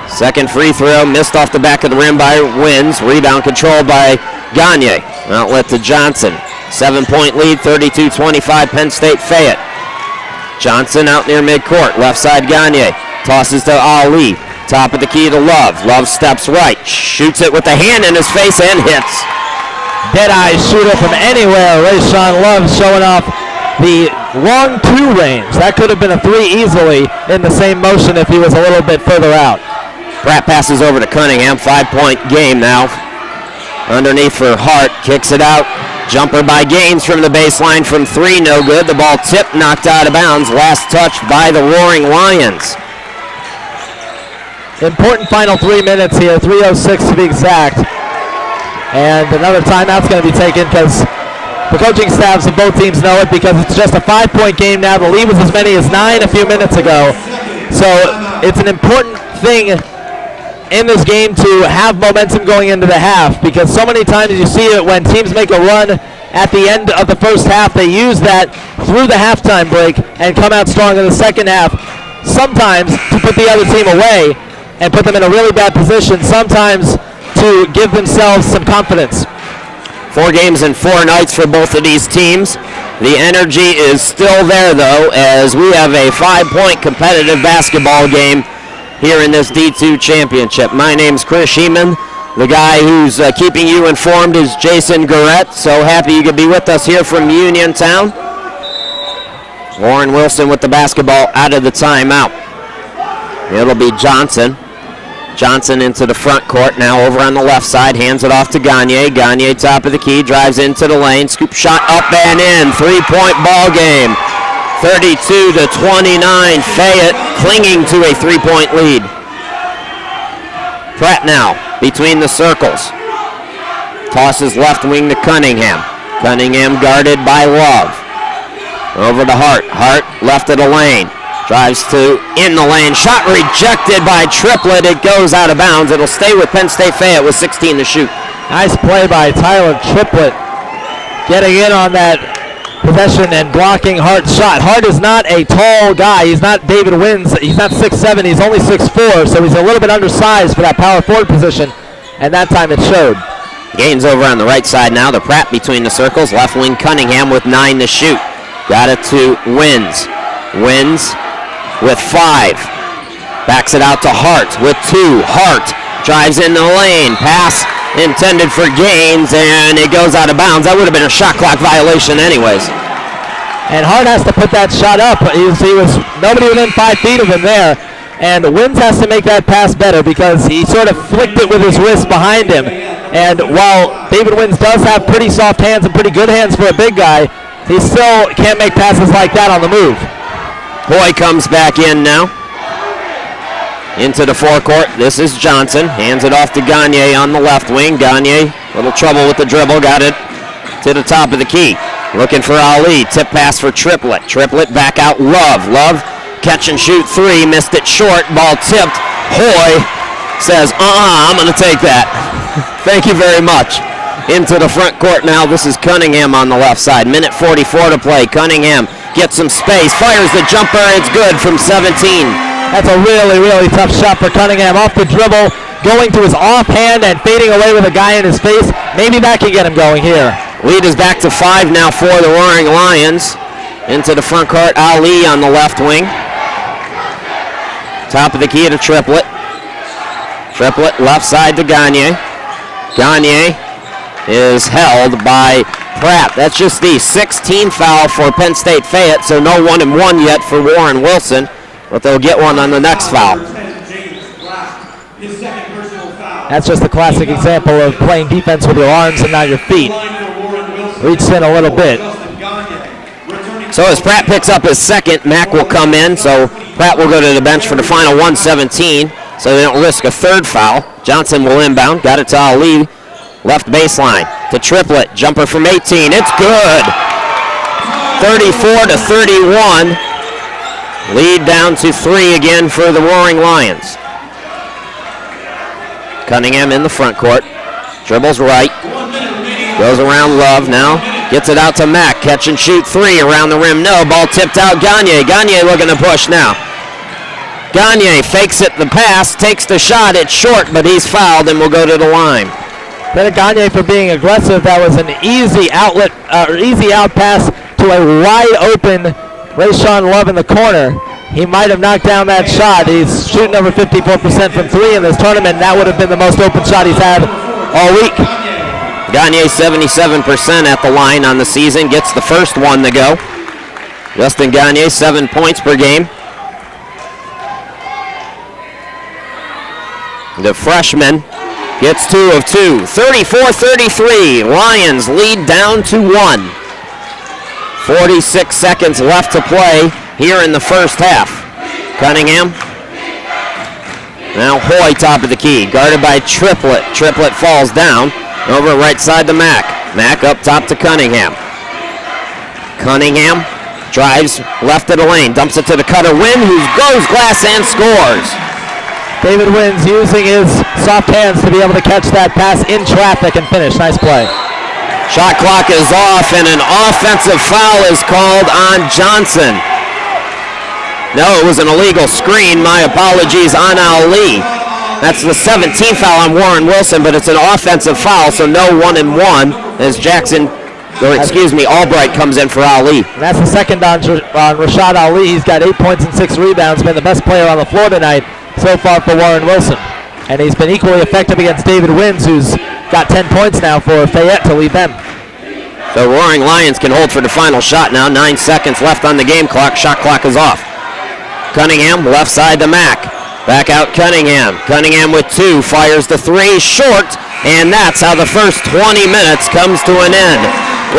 Second free throw, missed off the back of the rim by Wins. Rebound controlled by Gagne. Outlet to Johnson. 7-point lead, 32-25, Penn State Fayette. Johnson out near midcourt. Left side Gagne. Tosses to Ali. Top of the key to Love. Love steps right. Shoots it with the hand in his face and hits. Dead-eye shooter from anywhere. Rayshawn Love showing off the long 2 range. That could have been a 3 easily in the same motion if he was a little bit further out. Pratt passes over to Cunningham. 5-point game now. Underneath for Hart. Kicks it out. Jumper by Gaines from the baseline from 3. No good. The ball tipped, knocked out of bounds. Last touch by the Roaring Lions. Important final 3 minutes here. 3:06 to be exact. And another timeout's going to be taken because the coaching staffs of both teams know it, because it's just a 5-point game now. The lead was as many as 9 a few minutes ago. So it's an important thing in this game to have momentum going into the half, because so many times you see it when teams make a run at the end of the first half, they use that through the halftime break and come out strong in the second half, sometimes to put the other team away and put them in a really bad position, sometimes to give themselves some confidence. 4 games and 4 nights for both of these teams. The energy is still there, though, as we have a 5-point competitive basketball game here in this D2 championship. My name's Chris Sheeman. The guy who's keeping you informed is Jason Garrett. So happy you could be with us here from Uniontown. Warren Wilson with the basketball out of the timeout. It'll be Johnson. Johnson into the front court, now over on the left side, hands it off to Gagne. Gagne top of the key, drives into the lane, scoop shot up and in, 3-point ball game. 32-29, Fayette clinging to a 3-point lead. Pratt now between the circles. Tosses left wing to Cunningham. Cunningham guarded by Love. Over to Hart. Hart left of the lane. Drives to in the lane. Shot rejected by Triplett. It goes out of bounds. It'll stay with Penn State Fayette with 16 to shoot. Nice play by Tyler Triplett. Getting in on that possession and blocking Hart's shot. Hart is not a tall guy. He's not David Wins. He's not 6'7". He's only 6'4", so he's a little bit undersized for that power forward position, and that time it showed. Gaines over on the right side now. The Pratt between the circles. Left wing Cunningham with 9 to shoot. Got it to Wins. Wins with 5. Backs it out to Hart with 2. Hart drives in the lane. Pass intended for Gaines, and it goes out of bounds. That would have been a shot clock violation anyways. And Hart has to put that shot up. He was nobody within 5 feet of him there. And Wins has to make that pass better because he sort of flicked it with his wrist behind him. And while David Wins does have pretty soft hands and pretty good hands for a big guy, he still can't make passes like that on the move. Hoy comes back in now. Into the forecourt. This is Johnson. Hands it off to Gagne on the left wing. Gagne, little trouble with the dribble. Got it to the top of the key. Looking for Ali. Tip pass for Triplett. Triplett back out Love. Love catch and shoot 3. Missed it short. Ball tipped. Hoy says, I'm going to take that. Thank you very much. Into the front court now. This is Cunningham on the left side. Minute 44 to play. Cunningham gets some space. Fires the jumper. It's good from 17. That's a really, really tough shot for Cunningham. Off the dribble, going to his offhand and fading away with a guy in his face. Maybe that can get him going here. Lead is back to 5 now for the Roaring Lions. Into the front court, Ali on the left wing. Top of the key to Triplett. Triplett left side to Gagne. Gagne is held by Pratt. That's just the 16th foul for Penn State Fayette, so no 1-and-1 yet for Warren Wilson, but they'll get one on the next foul. That's just a classic example of playing defense with your arms and not your feet. Reached in a little bit. So as Pratt picks up his second, Mack will come in, so Pratt will go to the bench for the final 1:17, so they don't risk a third foul. Johnson will inbound, got it to Ali, left baseline to Triplett, jumper from 18, it's good. 34-31, lead down to 3 again for the Roaring Lions. Cunningham in the front court, dribbles right, goes around Love now, gets it out to Mack, catch and shoot 3, around the rim, no, ball tipped out, Gagne looking to push now. Gagne fakes it, the pass, takes the shot, it's short, but he's fouled and will go to the line. Credit Gagne for being aggressive. That was an easy outlet, easy out pass to a wide open Rayshawn Love in the corner. He might have knocked down that shot. He's shooting over 54% from 3 in this tournament, and that would have been the most open shot he's had all week. Gagne 77% at the line on the season, gets the first one to go. Justin Gagne, 7 points per game. The freshman gets 2 of 2. 34-33. Lions lead down to 1. 46 seconds left to play here in the first half. Cunningham. Now Hoy top of the key. Guarded by Triplett. Triplett falls down. Over right side to Mack. Mack up top to Cunningham. Cunningham drives left of the lane. Dumps it to the cutter. Wynn, who goes glass and scores. David Wins using his soft hands to be able to catch that pass in traffic and finish. Nice play. Shot clock is off and an offensive foul is called on Johnson. No, it was an illegal screen. My apologies on Ali. That's the 17th foul on Warren Wilson, but it's an offensive foul, so no 1-and-1 as Albright comes in for Ali. And that's the second on Rashad Ali. He's got 8 points and 6 rebounds. Been the best player on the floor tonight so far for Warren Wilson. And he's been equally effective against David Wins, who's got 10 points now for Fayette to lead them. The Roaring Lions can hold for the final shot now. 9 seconds left on the game clock. Shot clock is off. Cunningham, left side to Mack. Back out Cunningham. Cunningham with 2, fires the 3, short, and that's how the first 20 minutes comes to an end.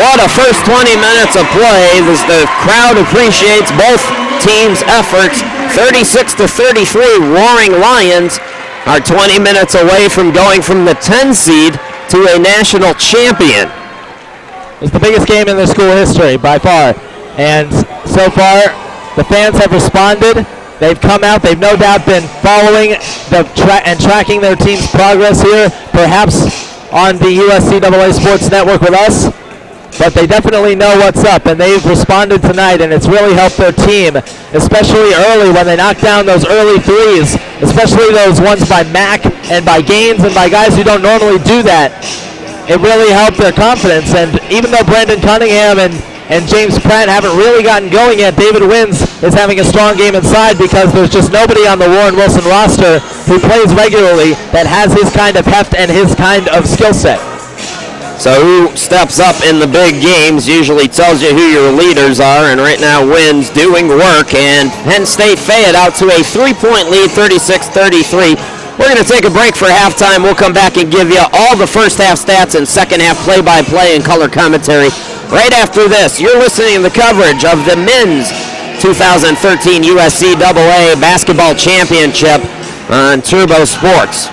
What a first 20 minutes of play. The crowd appreciates both teams' efforts. 36-33, Roaring Lions are 20 minutes away from going from the 10 seed to a national champion. It's the biggest game in their school history by far. And so far, the fans have responded. They've come out. They've no doubt been following and tracking their team's progress here, perhaps on the USCAA Sports Network with us. But they definitely know what's up, and they've responded tonight, and it's really helped their team, especially early when they knock down those early threes, especially those ones by Mack and by Gaines and by guys who don't normally do that. It really helped their confidence, and even though Brandon Cunningham and James Pratt haven't really gotten going yet, David Wins is having a strong game inside because there's just nobody on the Warren Wilson roster who plays regularly that has his kind of heft and his kind of skill set. So who steps up in the big games usually tells you who your leaders are, and right now Wins doing work, and Penn State Fayette out to a 3-point lead, 36-33. We're going to take a break for halftime. We'll come back and give you all the first half stats and second half play-by-play and color commentary right after this. You're listening to the coverage of the men's 2013 USCAA Basketball Championship on Turbo Sports.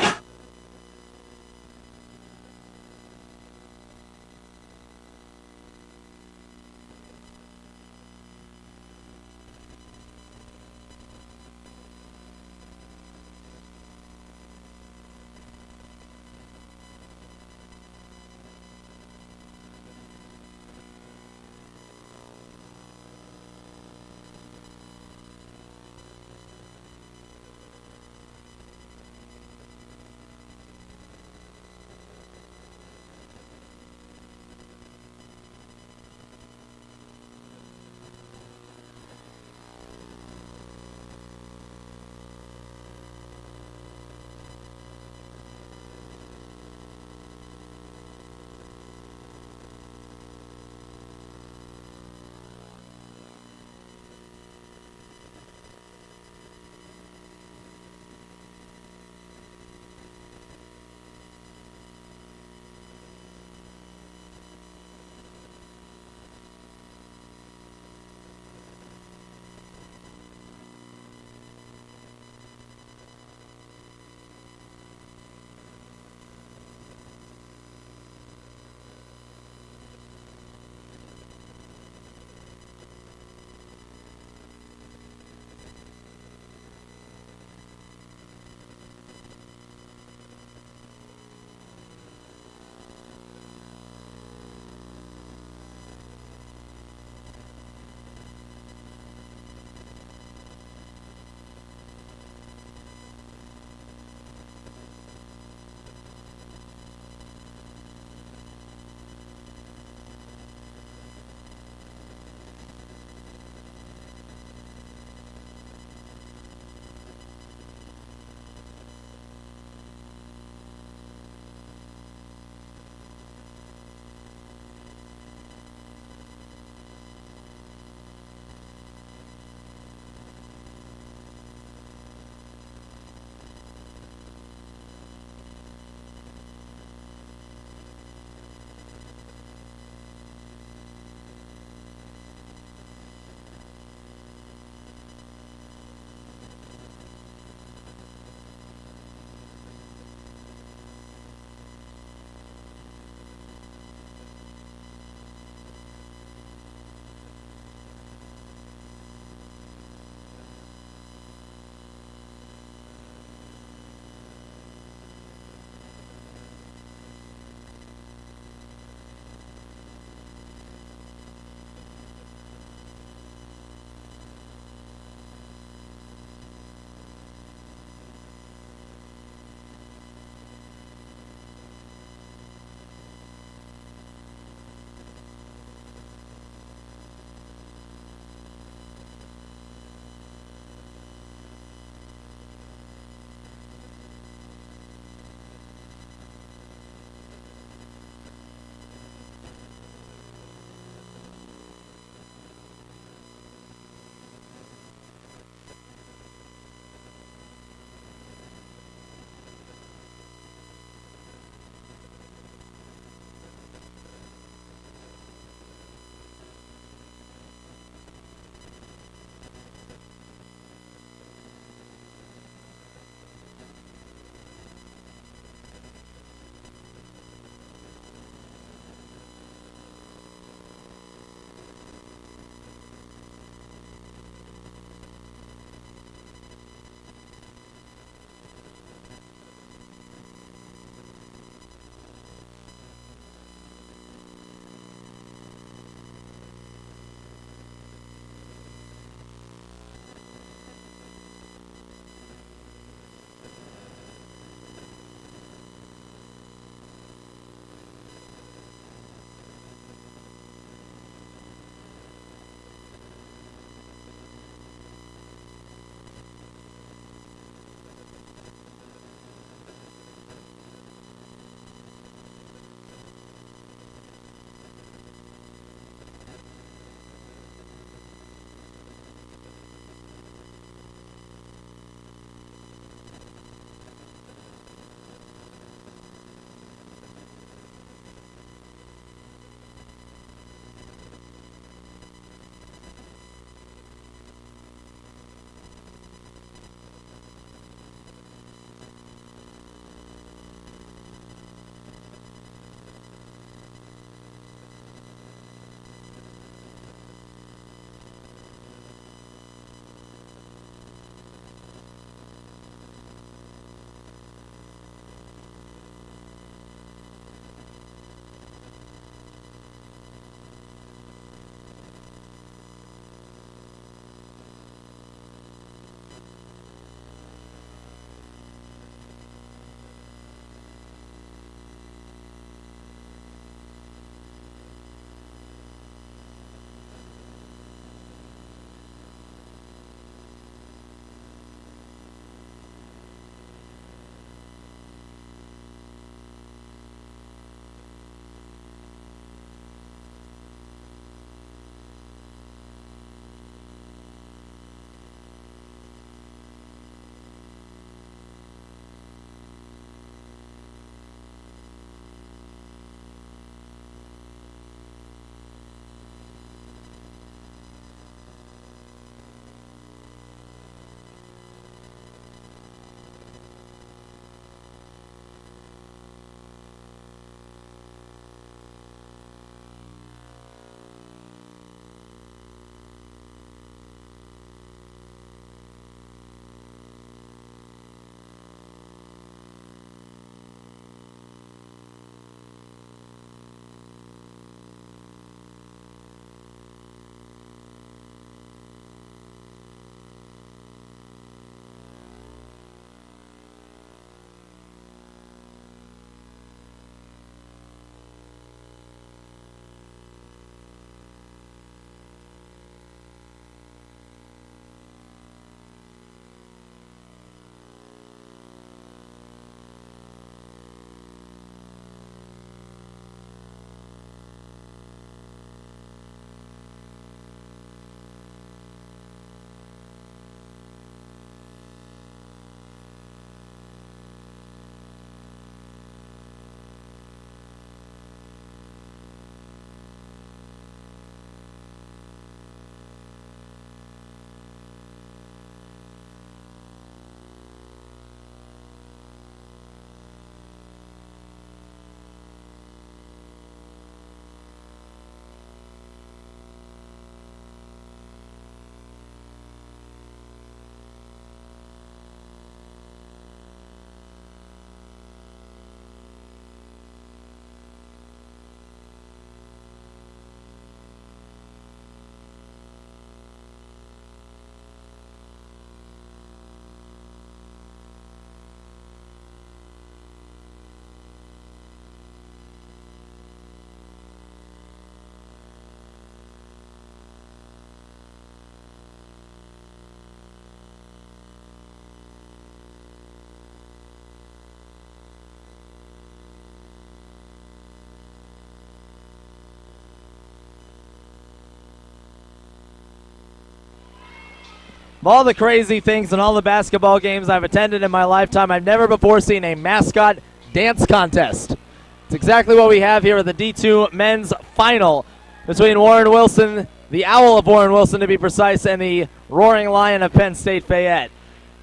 Of all the crazy things and all the basketball games I've attended in my lifetime, I've never before seen a mascot dance contest. It's exactly what we have here at the D2 men's final between Warren Wilson, the Owl of Warren Wilson to be precise, and the Roaring Lion of Penn State Fayette.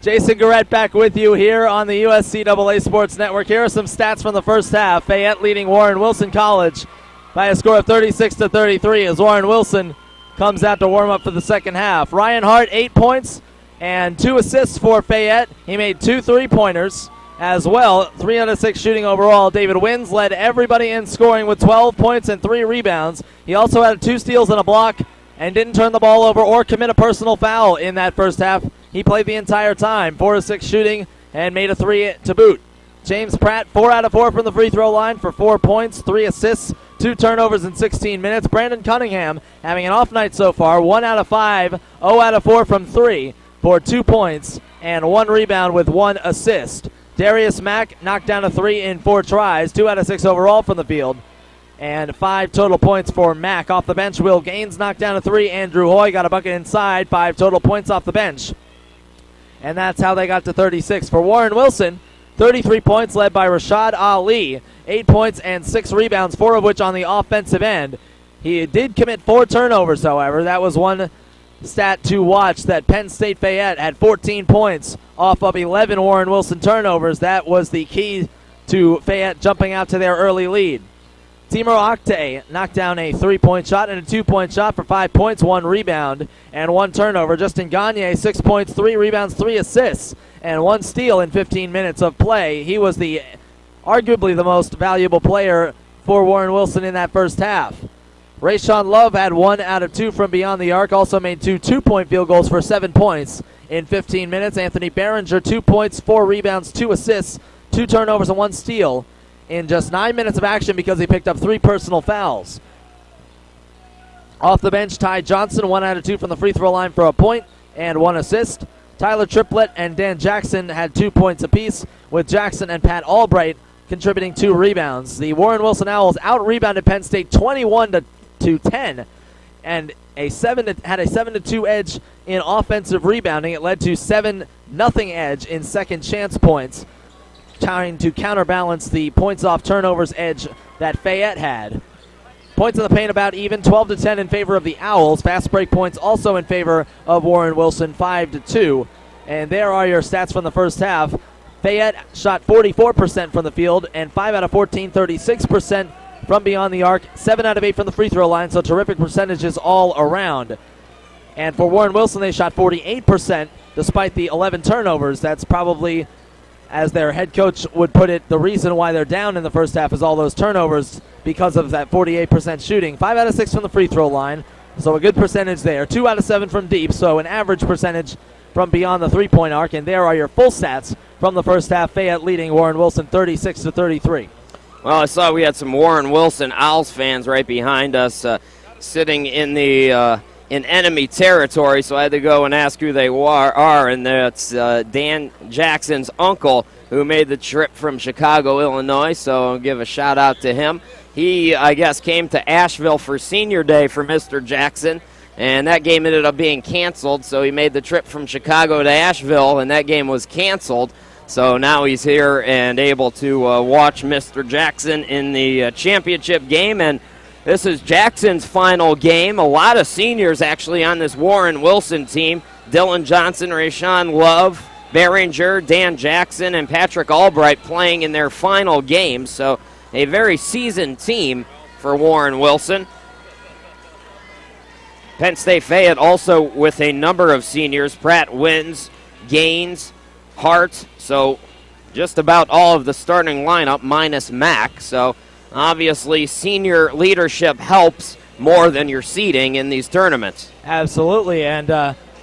Jason Garrett back with you here on the USCAA Sports Network. Here are some stats from the first half. Fayette leading Warren Wilson College by a score of 36-33 as Warren Wilson comes out to warm up for the second half. Ryan Hart, 8 points and 2 assists for Fayette. He made 2 3-pointers as well, 3 out of 6 shooting overall. David Wins led everybody in scoring with 12 points and 3 rebounds. He also had 2 steals and a block and didn't turn the ball over or commit a personal foul in that first half. He played the entire time, 4 of 6 shooting and made a 3 to boot. James Pratt, 4 out of 4 from the free throw line for 4 points, 3 assists, 2 turnovers in 16 minutes. Brandon Cunningham having an off night so far, 1 out of 5, 0 out of 4 from 3 for 2 points and 1 rebound with 1 assist. Darius Mack knocked down a 3 in 4 tries, 2 out of 6 overall from the field, and 5 total points for Mack. Off the bench, Will Gaines knocked down a 3. Andrew Hoy got a bucket inside, 5 total points off the bench. And that's how they got to 36. For Warren Wilson, 33 points led by Rashad Ali, 8 points and 6 rebounds, 4 of which on the offensive end. He did commit 4 turnovers, however. That was one stat to watch, that Penn State Fayette had 14 points off of 11 Warren Wilson turnovers. That was the key to Fayette jumping out to their early lead. Timur Akte knocked down a 3-point shot and a 2-point shot for 5 points, 1 rebound, and 1 turnover. Justin Gagne, 6 points, 3 rebounds, 3 assists, and 1 steal in 15 minutes of play. He was arguably the most valuable player for Warren Wilson in that first half. Rayshawn Love had 1 out of 2 from beyond the arc, also made 2 2-point field goals for 7 points in 15 minutes. Anthony Barringer, 2 points, 4 rebounds, 2 assists, 2 turnovers, and 1 steal in just 9 minutes of action because he picked up 3 personal fouls. Off the bench, Ty Johnson, 1 out of 2 from the free throw line for a point and 1 assist. Tyler Triplett and Dan Jackson had 2 points apiece, with Jackson and Pat Albright contributing 2 rebounds. The Warren Wilson Owls out-rebounded Penn State 21-10 and had a 7-2 edge in offensive rebounding. It led to 7-0 edge in second chance points, trying to counterbalance the points off turnovers edge that Fayette had. Points in the paint about even, 12-10 in favor of the Owls. Fast break points also in favor of Warren Wilson, 5-2. And there are your stats from the first half. Fayette shot 44% from the field and 5 out of 14, 36% from beyond the arc, 7 out of 8 from the free throw line, so terrific percentages all around. And for Warren Wilson, they shot 48% despite the 11 turnovers. That's probably, as their head coach would put it, the reason why they're down in the first half is all those turnovers because of that 48% shooting. 5 out of 6 from the free throw line, so a good percentage there. 2 out of 7 from deep, so an average percentage from beyond the three-point arc. And there are your full stats from the first half. Fayette leading Warren Wilson 36-33. Well, I saw we had some Warren Wilson Owls fans right behind us sitting in the in enemy territory, so I had to go and ask who they are, and that's Dan Jackson's uncle, who made the trip from Chicago, Illinois, so I'll give a shout-out to him. He, I guess, came to Asheville for Senior Day for Mr. Jackson, and that game ended up being canceled, so he made the trip from Chicago to Asheville, and that game was canceled. So now he's here and able to watch Mr. Jackson in the championship game, and this is Jackson's final game. A lot of seniors actually on this Warren Wilson team. Dylan Johnson, Rayshawn Love, Barringer, Dan Jackson, and Patrick Albright playing in their final game. So a very seasoned team for Warren Wilson. Penn State Fayette also with a number of seniors. Pratt wins, Gaines, Hart. So just about all of the starting lineup minus Mack. So obviously, senior leadership helps more than your seeding in these tournaments. Absolutely, and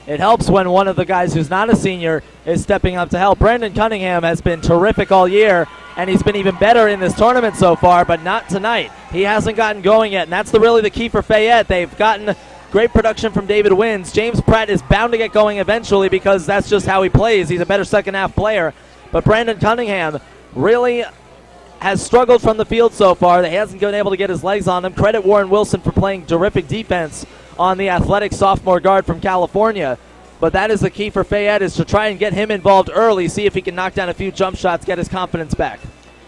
it helps when one of the guys who's not a senior is stepping up to help. Brandon Cunningham has been terrific all year, and he's been even better in this tournament so far, but not tonight. He hasn't gotten going yet, and that's really the key for Fayette. They've gotten great production from David Wins. James Pratt is bound to get going eventually because that's just how he plays. He's a better second-half player, but Brandon Cunningham really has struggled from the field so far. He hasn't been able to get his legs on him. Credit Warren Wilson for playing terrific defense on the athletic sophomore guard from California. but that is the key for Fayette, is to try and get him involved early, see if he can knock down a few jump shots, get his confidence back.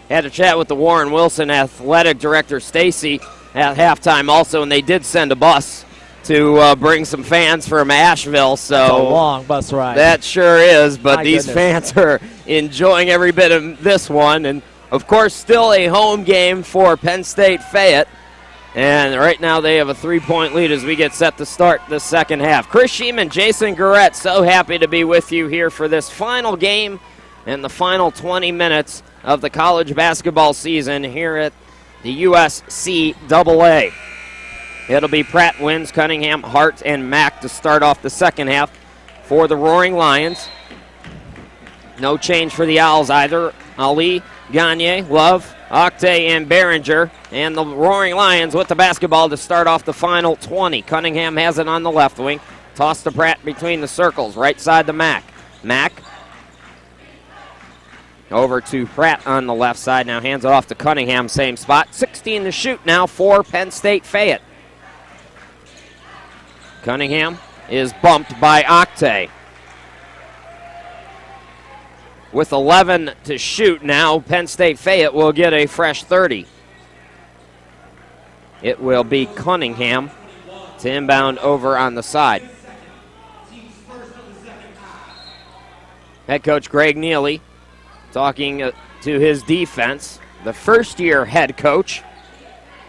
Had a chat with the Warren Wilson athletic director, Stacy, at halftime also, and they did send a bus to bring some fans from Asheville. So that's a long bus ride. That sure is, but My these goodness. fans are enjoying every bit of this one. And, of course, still a home game for Penn State Fayette. And right now they have a 3-point lead as we get set to start the second half. Chris Sheeman, Jason Garrett, so happy to be with you here for this final game and the final 20 minutes of the college basketball season here at the USCAA. It'll be Pratt, Wins, Cunningham, Hart, and Mack to start off the second half for the Roaring Lions. No change for the Owls either. Ali, Gagne, Love, Octay, and Barringer. And the Roaring Lions with the basketball to start off the final 20. Cunningham has it on the left wing. Toss to Pratt between the circles, right side to Mack. Mack over to Pratt on the left side. Now hands it off to Cunningham, same spot. 16 to shoot now for Penn State Fayette. Cunningham is bumped by Octay. With 11 to shoot now, Penn State Fayette will get a fresh 30. It will be Cunningham to inbound over on the side. Head coach Greg Neely talking to his defense, the first-year head coach,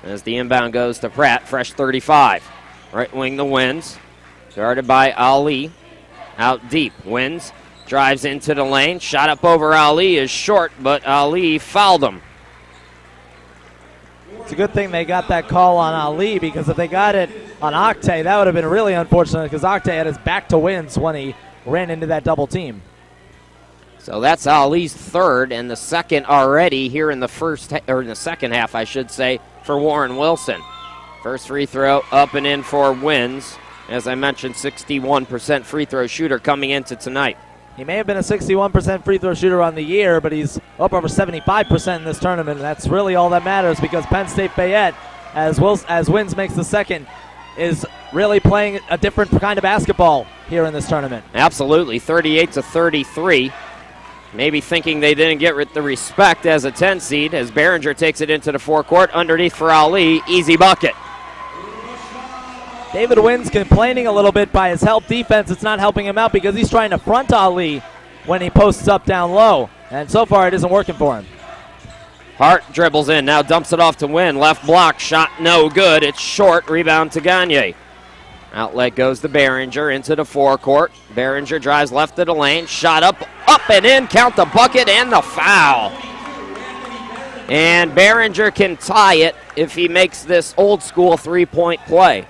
as the inbound goes to Pratt, fresh 35. Right wing the Wins, guarded by Ali, out deep. Wins drives into the lane, shot up over Ali is short, but Ali fouled him. It's a good thing they got that call on Ali, because if they got it on Octay, that would have been really unfortunate, because Octay had his back to Wins when he ran into that double team. So that's Ali's third and the second already here in the second half, I should say, for Warren Wilson. First free throw up and in for Wins. As I mentioned, 61% free throw shooter coming into tonight. He may have been a 61% free throw shooter on the year, but he's up over 75% in this tournament, and that's really all that matters, because Penn State Fayette, as Wins makes the second, is really playing a different kind of basketball here in this tournament. Absolutely, 38 to 33. Maybe thinking they didn't get the respect as a 10 seed, as Barringer takes it into the forecourt, underneath for Ali, easy bucket. David Wins complaining a little bit by his help defense. It's not helping him out because he's trying to front Ali when he posts up down low, and so far it isn't working for him. Hart dribbles in, now dumps it off to Win. Left block, shot no good. It's short, rebound to Gagne. Outlet goes to Barringer into the forecourt. Barringer drives left of the lane, shot up and in, count the bucket and the foul. And Barringer can tie it if he makes this old school three-point play.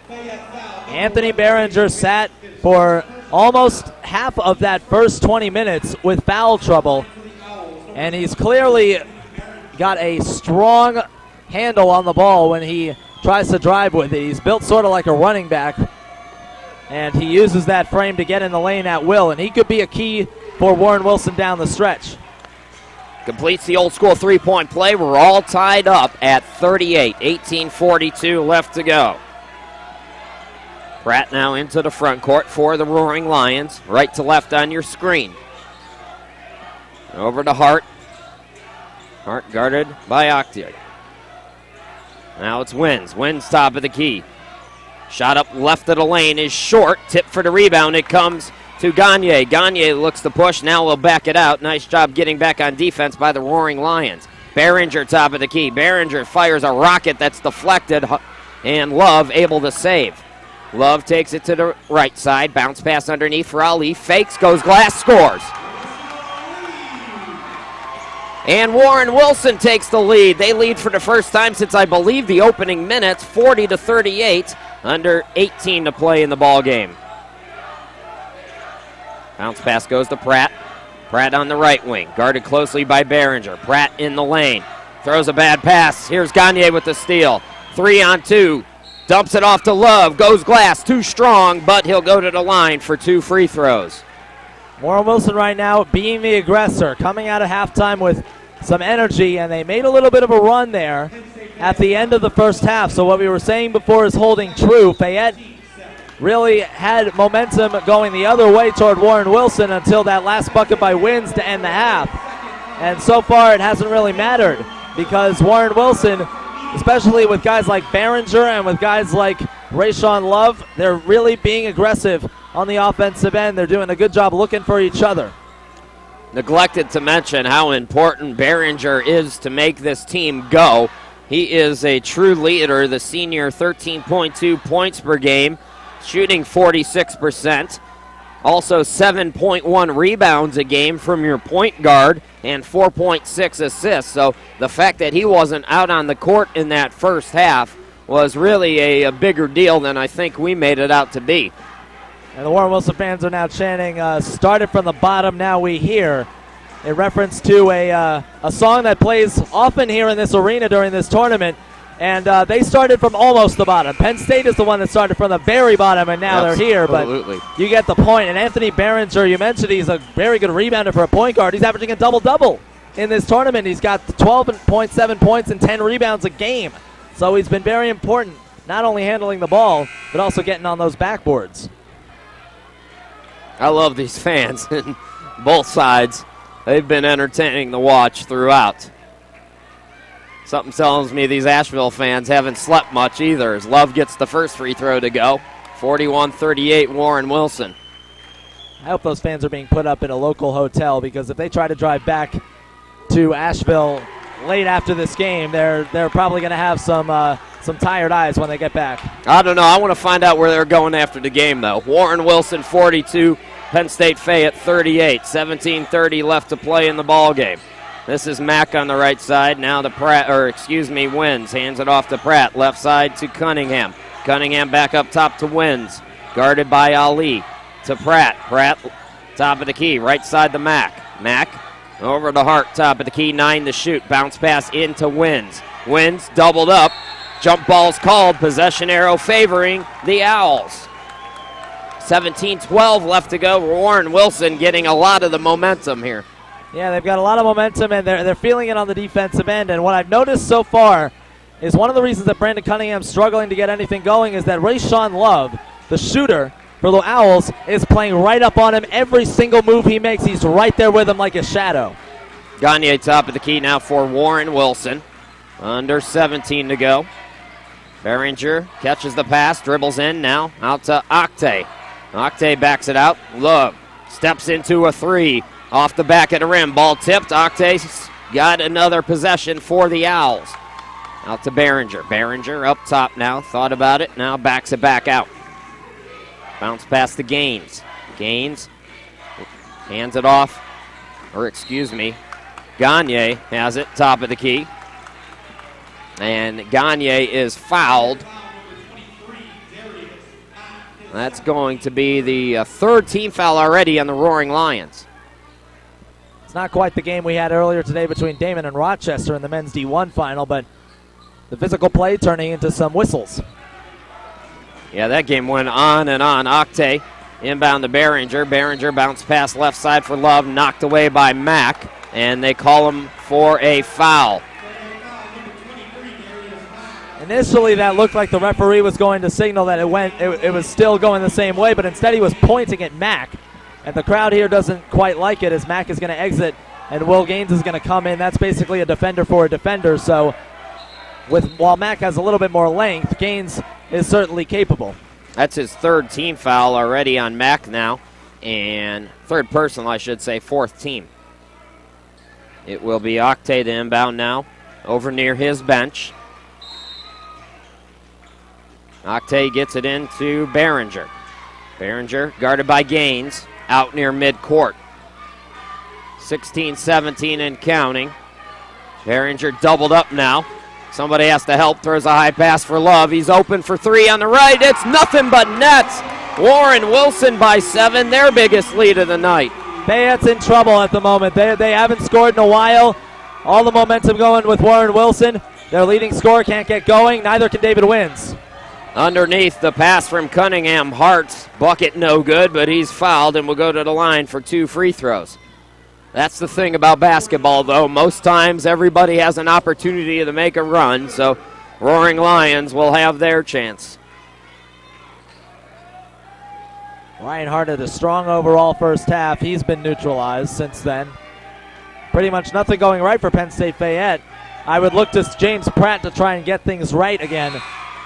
Anthony Barringer sat for almost half of that first 20 minutes with foul trouble, and he's clearly got a strong handle on the ball when he tries to drive with it. He's built sort of like a running back, and he uses that frame to get in the lane at will, and he could be a key for Warren Wilson down the stretch. Completes the old school three-point play. We're all tied up at 38, 18:42 left to go. Pratt now into the front court for the Roaring Lions. Right to left on your screen. Over to Hart. Hart guarded by Octay. Now it's Wins. Wins top of the key. Shot up left of the lane is short. Tip for the rebound. It comes to Gagne. Gagne looks to push. Now we'll back it out. Nice job getting back on defense by the Roaring Lions. Barringer top of the key. Barringer fires a rocket that's deflected, and Love able to save. Love takes it to the right side. Bounce pass underneath for Ali. Fakes, goes glass, scores. And Warren Wilson takes the lead. They lead for the first time since, I believe, the opening minutes, 40 to 38. Under 18 to play in the ball game. Bounce pass goes to Pratt. Pratt on the right wing, guarded closely by Barringer. Pratt in the lane, throws a bad pass. Here's Gagne with the steal. 3-on-2, dumps it off to Love, goes glass, too strong, but he'll go to the line for 2 free throws. Warren Wilson right now being the aggressor, coming out of halftime with some energy, and they made a little bit of a run there at the end of the first half. So what we were saying before is holding true. Fayette really had momentum going the other way toward Warren Wilson until that last bucket by Wins to end the half. And so far it hasn't really mattered because Warren Wilson, especially with guys like Barringer and with guys like Rayshawn Love, they're really being aggressive on the offensive end. They're doing a good job looking for each other. Neglected to mention how important Barringer is to make this team go. He is a true leader, the senior, 13.2 points per game, shooting 46%. Also 7.1 rebounds a game from your point guard and 4.6 assists. So the fact that he wasn't out on the court in that first half was really a bigger deal than I think we made it out to be. And the Warren Wilson fans are now chanting, started from the bottom, now we hear. In reference to a song that plays often here in this arena during this tournament. And they started from almost the bottom. Penn State is the one that started from the very bottom, and now they're here. But you get the point. And Anthony Barringer, you mentioned he's a very good rebounder for a point guard. He's averaging a double-double in this tournament. He's got 12.7 points and 10 rebounds a game. So he's been very important, not only handling the ball, but also getting on those backboards. I love these fans on both sides. They've been entertaining to watch throughout. Something tells me these Asheville fans haven't slept much either as Love gets the first free throw to go. 41-38 Warren Wilson. I hope those fans are being put up in a local hotel because if they try to drive back to Asheville late after this game, they're probably going to have some tired eyes when they get back. I don't know. I want to find out where they're going after the game, though. Warren Wilson, 42. Penn State Fayette, 38. 17:30 left to play in the ball game. This is Mack on the right side. Now Wins. Hands it off to Pratt. Left side to Cunningham. Cunningham back up top to Wins. Guarded by Ali. To Pratt. Pratt, top of the key. Right side to Mack. Mack over to Hart. Top of the key. 9 to shoot. Bounce pass into Wins. Wins doubled up. Jump ball's called. Possession arrow favoring the Owls. 17-12 left to go. Warren Wilson getting a lot of the momentum here. Yeah, they've got a lot of momentum, and they're feeling it on the defensive end. And what I've noticed so far is one of the reasons that Brandon Cunningham's struggling to get anything going is that Rayshawn Love, the shooter for the Owls, is playing right up on him. Every single move he makes, he's right there with him like a shadow. Gagne top of the key now for Warren Wilson. Under 17 to go. Barringer catches the pass, dribbles in now, out to Octay. Octay backs it out. Love steps into a three. Off the back of the rim. Ball tipped. Octay's got another possession for the Owls. Out to Barringer. Barringer up top now. Thought about it. Now backs it back out. Bounce past the Gaines. Gaines hands it off. Gagne has it. Top of the key. And Gagne is fouled. That's going to be the third team foul already on the Roaring Lions. It's not quite the game we had earlier today between Damon and Rochester in the men's D1 final, but the physical play turning into some whistles. Yeah, that game went on and on. Octay inbound to Barringer. Barringer bounced pass left side for Love, knocked away by Mack, and they call him for a foul. Initially, that looked like the referee was going to signal that it was still going the same way, but instead he was pointing at Mack. And the crowd here doesn't quite like it as Mack is going to exit and Will Gaines is going to come in. That's basically a defender for a defender. So while Mack has a little bit more length, Gaines is certainly capable. That's his third team foul already on Mack now. And third personal, I should say, fourth team. It will be Octay to inbound now over near his bench. Octay gets it into Barringer. Barringer guarded by Gaines. Out near midcourt. 16-17 and counting. Barringer doubled up now. Somebody has to help. Throws a high pass for Love. He's open for three on the right. It's nothing but nets. Warren Wilson by 7. Their biggest lead of the night. Fayette's in trouble at the moment. They haven't scored in a while. All the momentum going with Warren Wilson. Their leading scorer can't get going. Neither can David Wins. Underneath the pass from Cunningham. Hart's bucket no good, but he's fouled and will go to the line for 2 free throws. That's the thing about basketball, though. Most times everybody has an opportunity to make a run, so Roaring Lions will have their chance. Ryan Hart had a strong overall first half. He's been neutralized since then. Pretty much nothing going right for Penn State Fayette. I would look to James Pratt to try and get things right again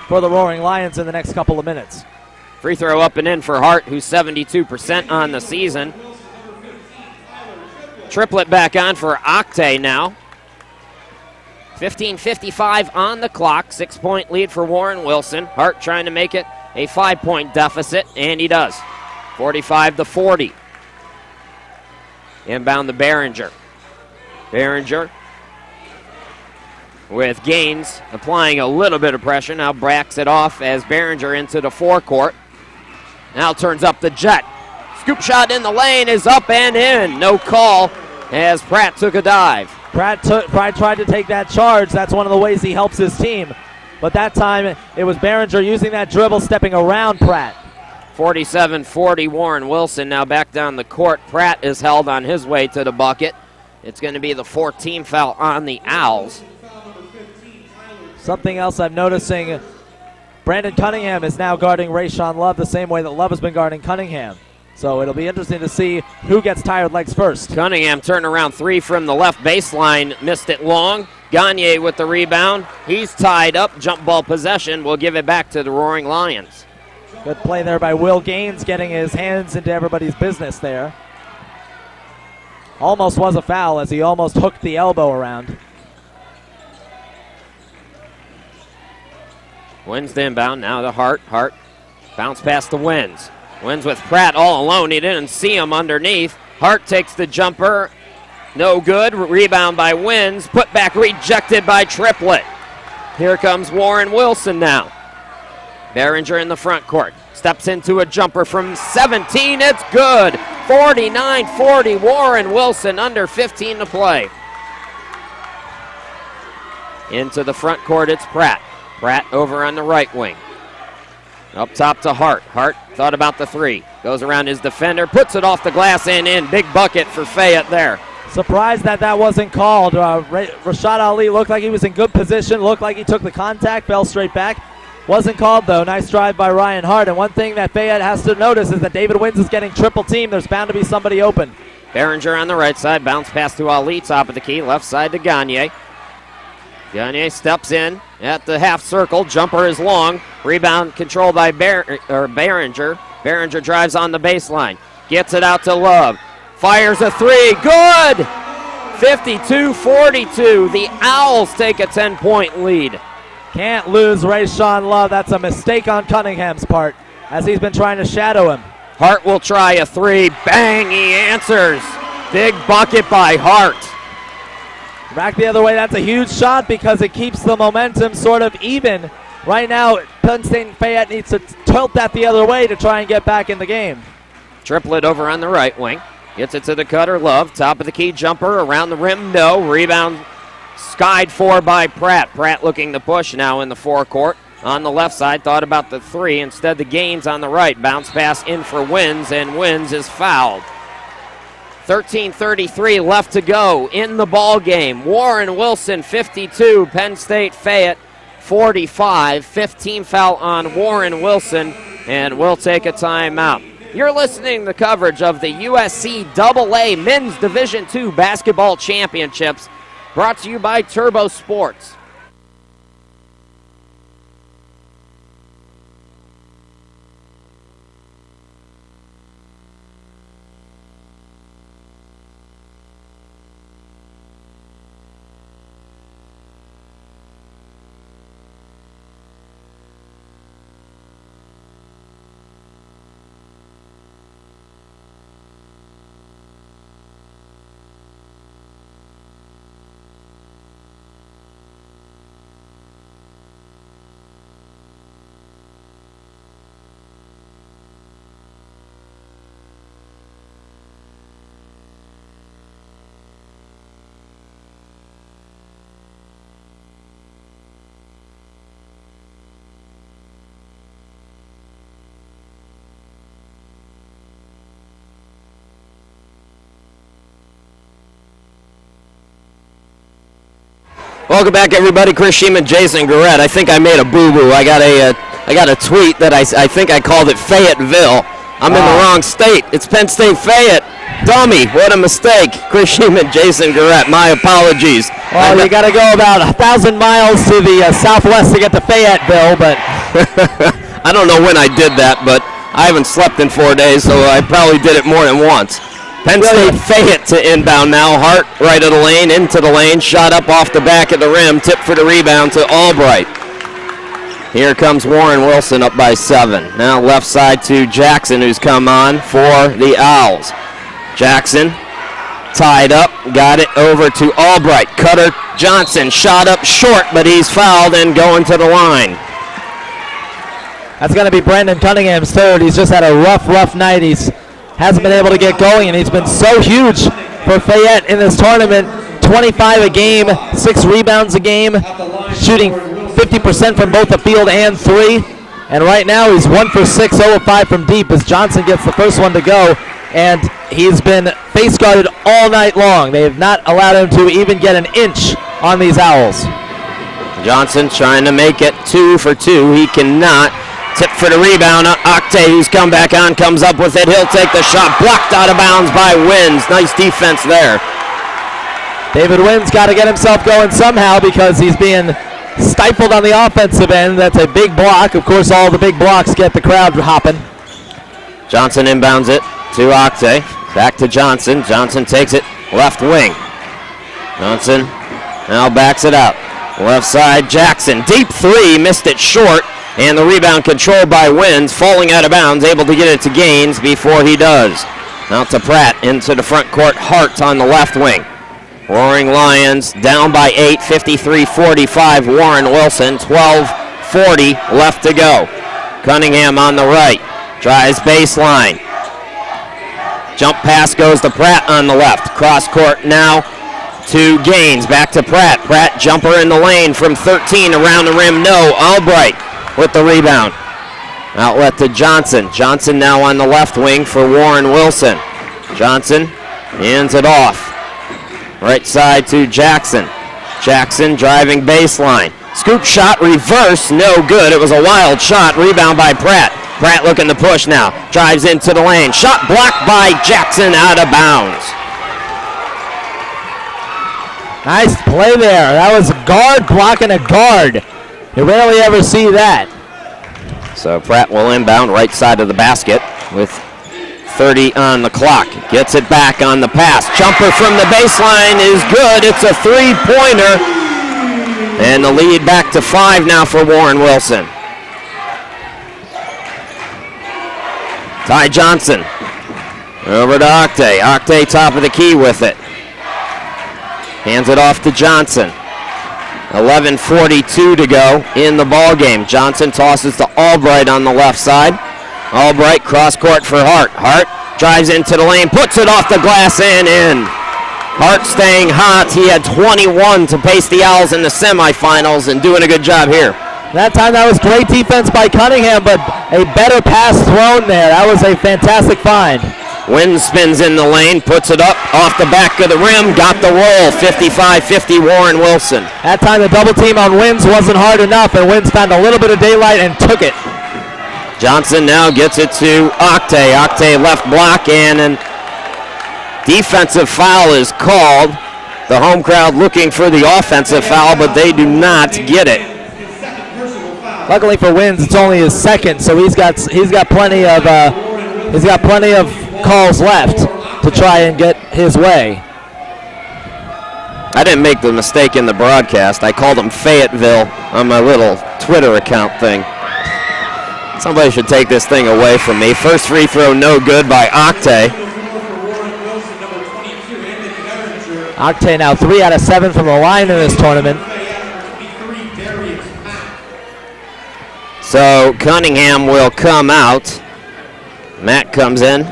for the Roaring Lions in the next couple of minutes. Free throw up and in for Hart, who's 72% on the season. Triplet back on for Octay now. 15:55 on the clock. 6-point lead for Warren Wilson. Hart trying to make it a 5-point deficit, and he does. 45-40. Inbound to Barringer. Barringer with Gaines applying a little bit of pressure. Now backs it off as Barringer into the forecourt. Now turns up the jet. Scoop shot in the lane is up and in. No call as Pratt took a dive. Pratt tried to take that charge. That's one of the ways he helps his team. But that time it was Barringer using that dribble, stepping around Pratt. 47-40 Warren Wilson now back down the court. Pratt is held on his way to the bucket. It's going to be the 4th-team foul on the Owls. Something else I'm noticing, Brandon Cunningham is now guarding Rayshawn Love the same way that Love has been guarding Cunningham. So it'll be interesting to see who gets tired legs first. Cunningham turned around 3 from the left baseline, missed it long. Gagne with the rebound. He's tied up, jump ball possession. We'll give it back to the Roaring Lions. Good play there by Will Gaines, getting his hands into everybody's business there. Almost was a foul as he almost hooked the elbow around. Wins the inbound, now to Hart. Hart bounce past the Wins. Wins with Pratt all alone. He didn't see him underneath. Hart takes the jumper. No good. Rebound by Wins. Put back rejected by Triplet. Here comes Warren Wilson now. Barringer in the front court. Steps into a jumper from 17. It's good. 49-40. Warren Wilson under 15 to play. Into the front court, it's Pratt. Pratt over on the right wing. Up top to Hart. Hart thought about the 3. Goes around his defender. Puts it off the glass and in. Big bucket for Fayette there. Surprised that wasn't called. Rashad Ali looked like he was in good position. Looked like he took the contact. Fell straight back. Wasn't called, though. Nice drive by Ryan Hart. And one thing that Fayette has to notice is that David Wins is getting triple team. There's bound to be somebody open. Barringer on the right side. Bounce pass to Ali. Top of the key. Left side to Gagne. Gagne steps in at the half circle. Jumper is long. Rebound controlled by Barringer. Barringer drives on the baseline. Gets it out to Love. Fires a 3. Good! 52-42. The Owls take a 10-point lead. Can't lose Rayshawn Love. That's a mistake on Cunningham's part as he's been trying to shadow him. Hart will try a 3. Bang! He answers. Big bucket by Hart. Back the other way, that's a huge shot because it keeps the momentum sort of even. Right now, Penn State and Fayette needs to tilt that the other way to try and get back in the game. Triplet over on the right wing. Gets it to the cutter, Love. Top of the key jumper, around the rim, no. Rebound skied for by Pratt. Pratt looking to push now in the forecourt. On the left side, thought about the 3. Instead, the Gaines on the right. Bounce pass in for Wins, and Wins is fouled. 13:33 left to go in the ball game. Warren Wilson 52, Penn State Fayette 45. 15 foul on Warren Wilson, and we'll take a timeout. You're listening to coverage of the USCAA Men's Division II Basketball Championships, brought to you by Turbo Sports. Welcome back, everybody. Chris Sheeman, Jason Garrett. I think I made a boo-boo. I got a tweet that I think I called it Fayetteville. I'm in the wrong state. It's Penn State Fayette. Dummy, what a mistake. Chris Sheeman, Jason Garrett, my apologies. Well, you got to go about 1,000 miles to the southwest to get to Fayetteville, but I don't know when I did that, but I haven't slept in 4 days, so I probably did it more than once. Penn State Fayette to inbound now. Hart right of the lane, into the lane, shot up off the back of the rim, tip for the rebound to Albright. Here comes Warren Wilson up by 7. Now left side to Jackson, who's come on for the Owls. Jackson tied up, got it over to Albright. Cutter Johnson shot up short, but he's fouled and going to the line. That's going to be Brendan Cunningham's third. He's just had a rough night. He's hasn't been able to get going, and he's been so huge for Fayette in this tournament. 25 a game, 6 rebounds a game, shooting 50% from both the field and 3. And right now he's 1 for 6, 0 of 5 from deep as Johnson gets the first one to go. And he's been face guarded all night long. They have not allowed him to even get an inch on these Owls. Johnson trying to make it 2 for 2. He cannot. Tip for the rebound. Octay, who's come back on, comes up with it. He'll take the shot. Blocked out of bounds by Wins. Nice defense there. David Wins got to get himself going somehow because he's being stifled on the offensive end. That's a big block. Of course, all the big blocks get the crowd hopping. Johnson inbounds it to Octay. Back to Johnson. Johnson takes it left wing. Johnson now backs it out. Left side, Jackson. Deep 3, missed it short. And the rebound controlled by Wins, falling out of bounds, able to get it to Gaines before he does. Out to Pratt, into the front court. Hart on the left wing. Roaring Lions down by 8, 53-45. Warren Wilson, 12:40 left to go. Cunningham on the right, drives baseline. Jump pass goes to Pratt on the left. Cross court now to Gaines, back to Pratt. Pratt jumper in the lane from 13, around the rim, no. Albright with the rebound. Outlet to Johnson. Johnson now on the left wing for Warren Wilson. Johnson hands it off. Right side to Jackson. Jackson driving baseline. Scoop shot, reverse, no good. It was a wild shot. Rebound by Pratt. Pratt looking to push now. Drives into the lane. Shot blocked by Jackson, out of bounds. Nice play there. That was a guard blocking a guard. You rarely ever see that. So Pratt will inbound right side of the basket with 30 on the clock. Gets it back on the pass. Jumper from the baseline is good. It's a 3-pointer. And the lead back to 5 now for Warren Wilson. Ty Johnson over to Octay. Octay top of the key with it. Hands it off to Johnson. 11:42 to go in the ball game. Johnson tosses to Albright on the left side. Albright cross court for Hart. Hart drives into the lane, puts it off the glass and in. Hart staying hot. He had 21 to pace the Owls in the semifinals and doing a good job here. That time that was great defense by Cunningham, but a better pass thrown there. That was a fantastic find. Wins spins in the lane, puts it up off the back of the rim, got the roll. 55-50 Warren Wilson. That time the double team on Wins wasn't hard enough, and Wins found a little bit of daylight and took it. Johnson now gets it to Octay. Octay left block, and a defensive foul is called. The home crowd looking for the offensive foul, but they do not get it. Luckily for Wins, it's only his second, so he's got plenty of calls left to try and get his way. I didn't make the mistake in the broadcast. I called him Fayetteville on my little Twitter account thing. Somebody should take this thing away from me. First free throw no good by Octay. Octay now 3 out of 7 from the line in this tournament. So Cunningham will come out. Matt comes in.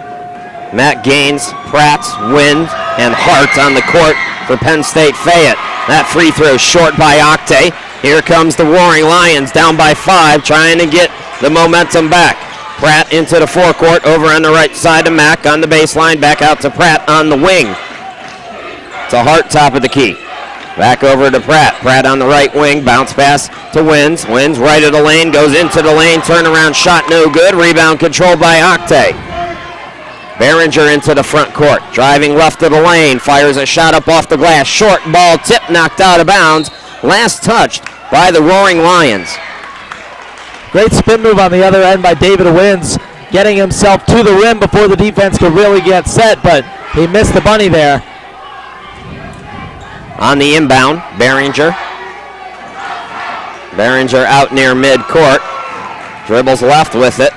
Matt Gaines, Pratt, Wind, and Hart on the court for Penn State Fayette. That free throw short by Octay. Here comes the Roaring Lions down by 5, trying to get the momentum back. Pratt into the forecourt, over on the right side to Mack on the baseline, back out to Pratt on the wing. To Hart, top of the key. Back over to Pratt. Pratt on the right wing, bounce pass to Wins. Wins right of the lane, goes into the lane, turnaround shot no good. Rebound controlled by Octay. Barringer into the front court, driving left of the lane, fires a shot up off the glass. Short ball tip, knocked out of bounds. Last touched by the Roaring Lions. Great spin move on the other end by David Wins, getting himself to the rim before the defense could really get set, but he missed the bunny there. On the inbound, Barringer. Barringer out near midcourt. Dribbles left with it.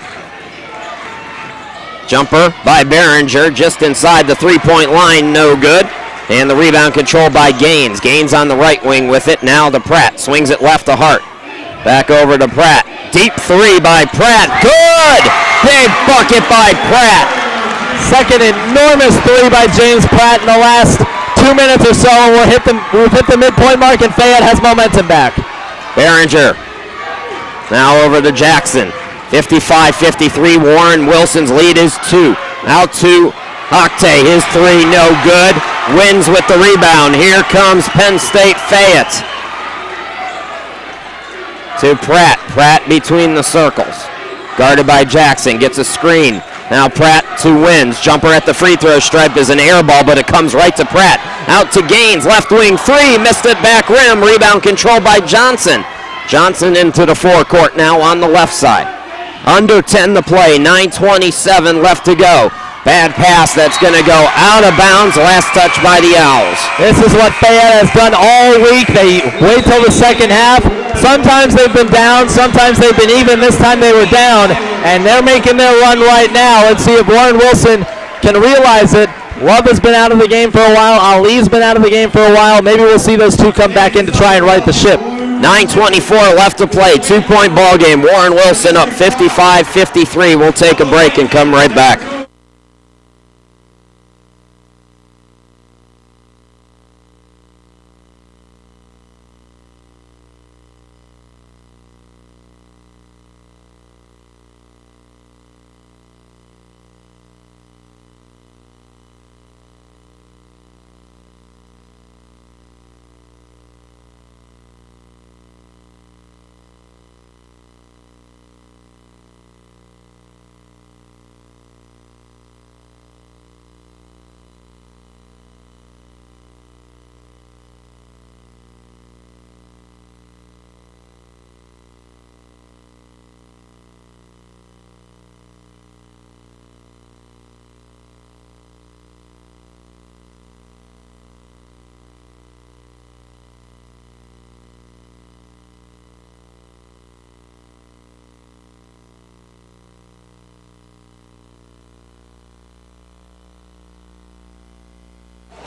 Jumper by Barringer just inside the three-point line, no good. And the rebound controlled by Gaines. Gaines on the right wing with it. Now to Pratt. Swings it left to Hart. Back over to Pratt. Deep three by Pratt. Good! Big bucket by Pratt. Second enormous three by James Pratt in the last 2 minutes or so. We've hit the midpoint mark and Fayette has momentum back. Barringer. Now over to Jackson. 55-53. Warren Wilson's lead is 2. Out to Octay. His three no good. Wins with the rebound. Here comes Penn State Fayette. To Pratt. Pratt between the circles. Guarded by Jackson. Gets a screen. Now Pratt to Wins. Jumper at the free throw stripe is an air ball, but it comes right to Pratt. Out to Gaines. Left wing three. Missed it back rim. Rebound controlled by Johnson. Johnson into the forecourt now on the left side. Under 10 to play. 9:27 left to go. Bad pass that's going to go out of bounds. Last touch by the Owls. This is what Fayette has done all week. They wait till the second half. Sometimes they've been down. Sometimes they've been even. This time they were down. And they're making their run right now. Let's see if Warren Wilson can realize it. Love has been out of the game for a while. Ali's been out of the game for a while. Maybe we'll see those two come back in to try and right the ship. 9:24 left to play. 2-point ball game. Warren Wilson up 55-53. We'll take a break and come right back.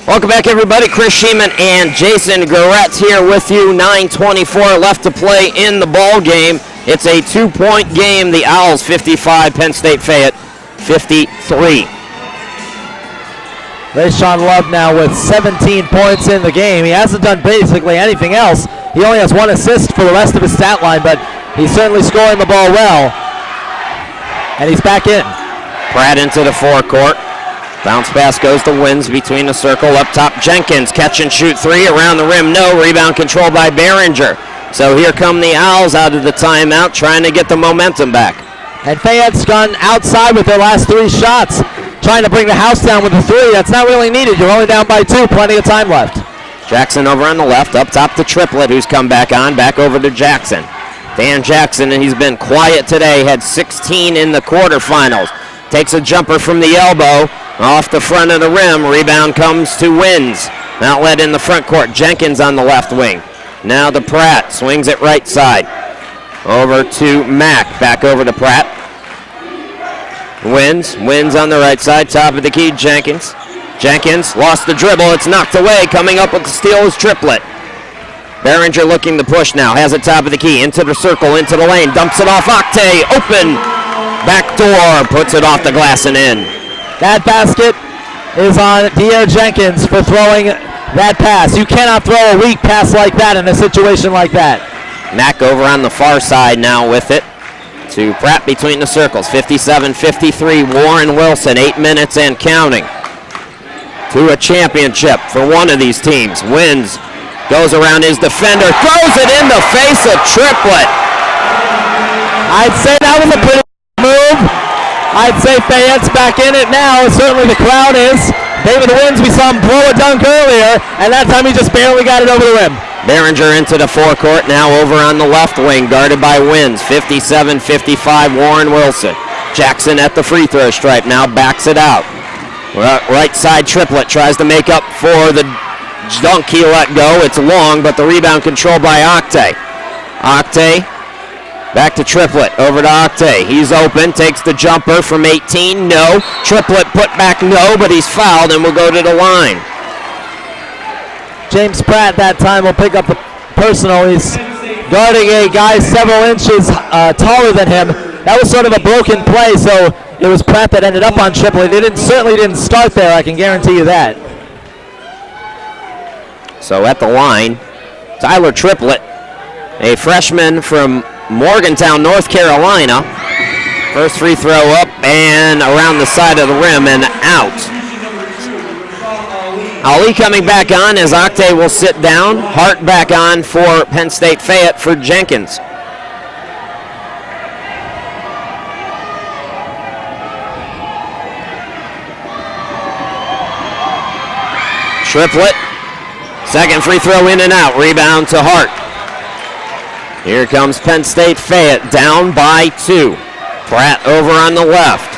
Welcome back, everybody. Chris Sheeman and Jason Goretz here with you. 9:24 left to play in the ball game. It's a 2-point game. The Owls 55, Penn State Fayette 53. Rayshawn Love now with 17 points in the game. He hasn't done basically anything else. He only has 1 assist for the rest of his stat line, but he's certainly scoring the ball well. And he's back in. Pratt into the forecourt. Bounce pass goes to Wins between the circle. Up top, Jenkins. Catch and shoot three. Around the rim, no. Rebound controlled by Barringer. So here come the Owls out of the timeout, trying to get the momentum back. And Fayette's gone outside with their last 3 shots, trying to bring the house down with the 3. That's not really needed. You're only down by 2. Plenty of time left. Jackson over on the left. Up top to Triplett, who's come back on. Back over to Jackson. Dan Jackson, and he's been quiet today. Had 16 in the quarterfinals. Takes a jumper from the elbow. Off the front of the rim. Rebound comes to Wins. Outlet in the front court. Jenkins on the left wing. Now to Pratt. Swings it right side. Over to Mack. Back over to Pratt. Wins. Wins on the right side. Top of the key. Jenkins. Jenkins lost the dribble. It's knocked away. Coming up with the steal is Triplett. Barringer looking to push now. Has it top of the key. Into the circle. Into the lane. Dumps it off Octay. Open. Back door. Puts it off the glass and in. That basket is on Dier Jenkins for throwing that pass. You cannot throw a weak pass like that in a situation like that. Mack over on the far side now with it. To Pratt between the circles. 57-53. Warren Wilson. 8 minutes and counting. To a championship for one of these teams. Wins. Goes around his defender. Throws it in the face of Triplett. I'd say that was a pretty move. I'd say Fayette's back in it now. Certainly the crowd is. David Wins, we saw him blow a dunk earlier, and that time he just barely got it over the rim. Barringer into the forecourt, now over on the left wing, guarded by Wins. 57-55, Warren Wilson. Jackson at the free throw stripe, now backs it out. Right side Triplett tries to make up for the dunk he let go. It's long, but the rebound controlled by Octay. Octay back to Triplett, over to Octay. He's open, takes the jumper from 18, no. Triplett put back, no, but he's fouled and will go to the line. James Pratt that time will pick up the personal. He's guarding a guy several inches taller than him. That was sort of a broken play, so it was Pratt that ended up on Triplett. They certainly didn't start there, I can guarantee you that. So at the line, Tyler Triplett, a freshman from Morgantown, North Carolina. First free throw up and around the side of the rim and out. Ali coming back on as Octay will sit down. Hart back on for Penn State Fayette for Jenkins. Triplett, second free throw in and out. Rebound to Hart. Here comes Penn State Fayette, down by 2. Pratt over on the left.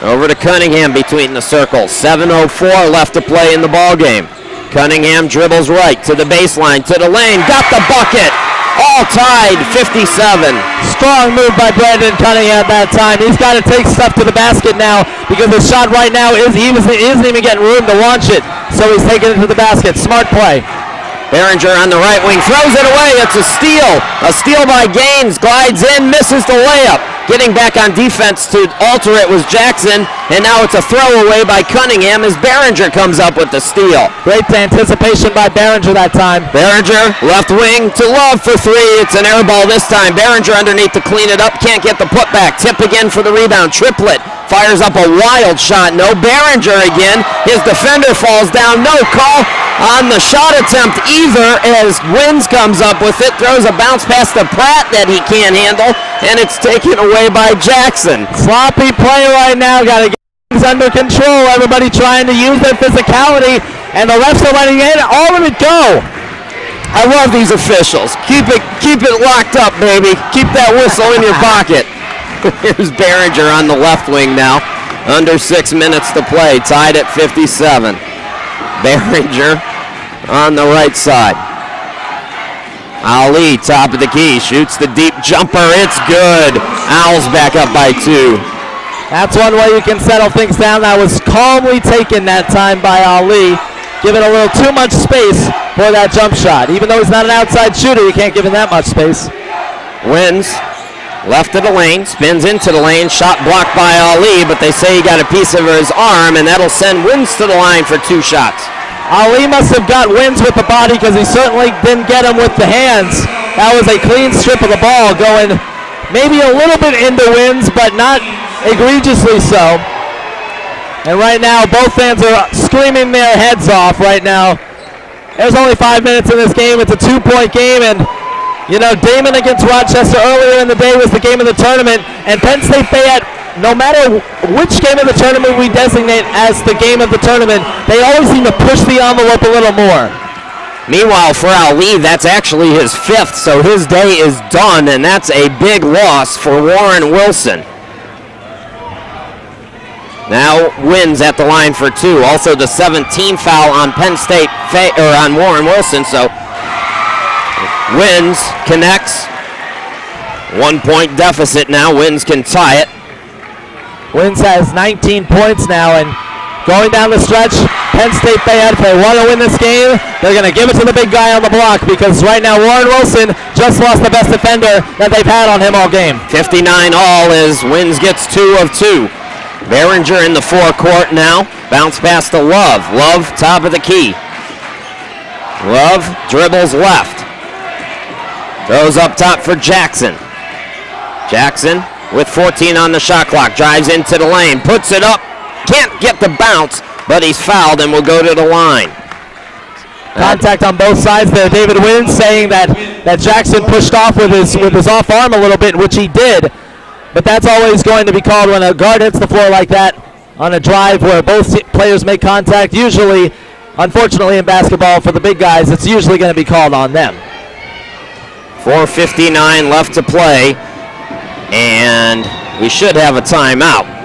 Over to Cunningham between the circles. 7:04 left to play in the ballgame. Cunningham dribbles right to the baseline, to the lane, got the bucket. All tied, 57. Strong move by Brandon Cunningham that time. He's got to take stuff to the basket now because the shot right now isn't even getting room to launch it. So he's taking it to the basket. Smart play. Barringer on the right wing, throws it away. It's a steal. A steal by Gaines, glides in, misses the layup. Getting back on defense to alter it was Jackson, and now it's a throwaway by Cunningham as Barringer comes up with the steal. Great anticipation by Barringer that time. Barringer, left wing to Love for 3. It's an air ball this time. Barringer underneath to clean it up, can't get the putback. Tip again for the rebound. Triplett fires up a wild shot. No, Barringer again. His defender falls down. No call on the shot attempt either as Wins comes up with it, throws a bounce pass to Pratt that he can't handle, and it's taken away by Jackson. Sloppy play right now, got to get things under control. Everybody trying to use their physicality, and the refs are letting all of it go. I love these officials. Keep it locked up, baby. Keep that whistle in your pocket. Here's Barringer on the left wing now. Under 6 minutes to play, tied at 57. Barringer on the right side. Ali, top of the key, shoots the deep jumper. It's good. Owls back up by 2. That's one way you can settle things down. That was calmly taken that time by Ali. Giving a little too much space for that jump shot. Even though he's not an outside shooter, you can't give him that much space. Wins. Left of the lane, spins into the lane, shot blocked by Ali, but they say he got a piece of his arm, and that'll send Wins to the line for 2 shots. Ali must have got Wins with the body because he certainly didn't get him with the hands. That was a clean strip of the ball going maybe a little bit into Wins, but not egregiously so. And right now, both fans are screaming their heads off right now. There's only 5 minutes in this game. It's a 2-point game, and you know, Damon against Rochester earlier in the day was the game of the tournament, and Penn State Fayette, no matter which game of the tournament we designate as the game of the tournament, they always seem to push the envelope a little more. Meanwhile, for Ali, that's actually his 5th, so his day is done, and that's a big loss for Warren Wilson. Now Wins at the line for 2. Also the 17th foul on Penn State, on Warren Wilson, so Wins connects. 1-point deficit now. Wins can tie it. Wins has 19 points now, and going down the stretch, Penn State Fayette, if they want to win this game, they're going to give it to the big guy on the block because right now Warren Wilson just lost the best defender that they've had on him all game. 59 all as Wins gets 2 of 2. Barringer in the forecourt now. Bounce pass to Love. Love top of the key. Love dribbles left. Throws up top for Jackson. Jackson with 14 on the shot clock. Drives into the lane. Puts it up. Can't get the bounce, but he's fouled and will go to the line. Contact on both sides there. David Wins saying that Jackson pushed off with his off arm a little bit, which he did. But that's always going to be called when a guard hits the floor like that on a drive where both players make contact. Usually, unfortunately in basketball for the big guys, it's usually going to be called on them. 4:59 left to play, and we should have a timeout.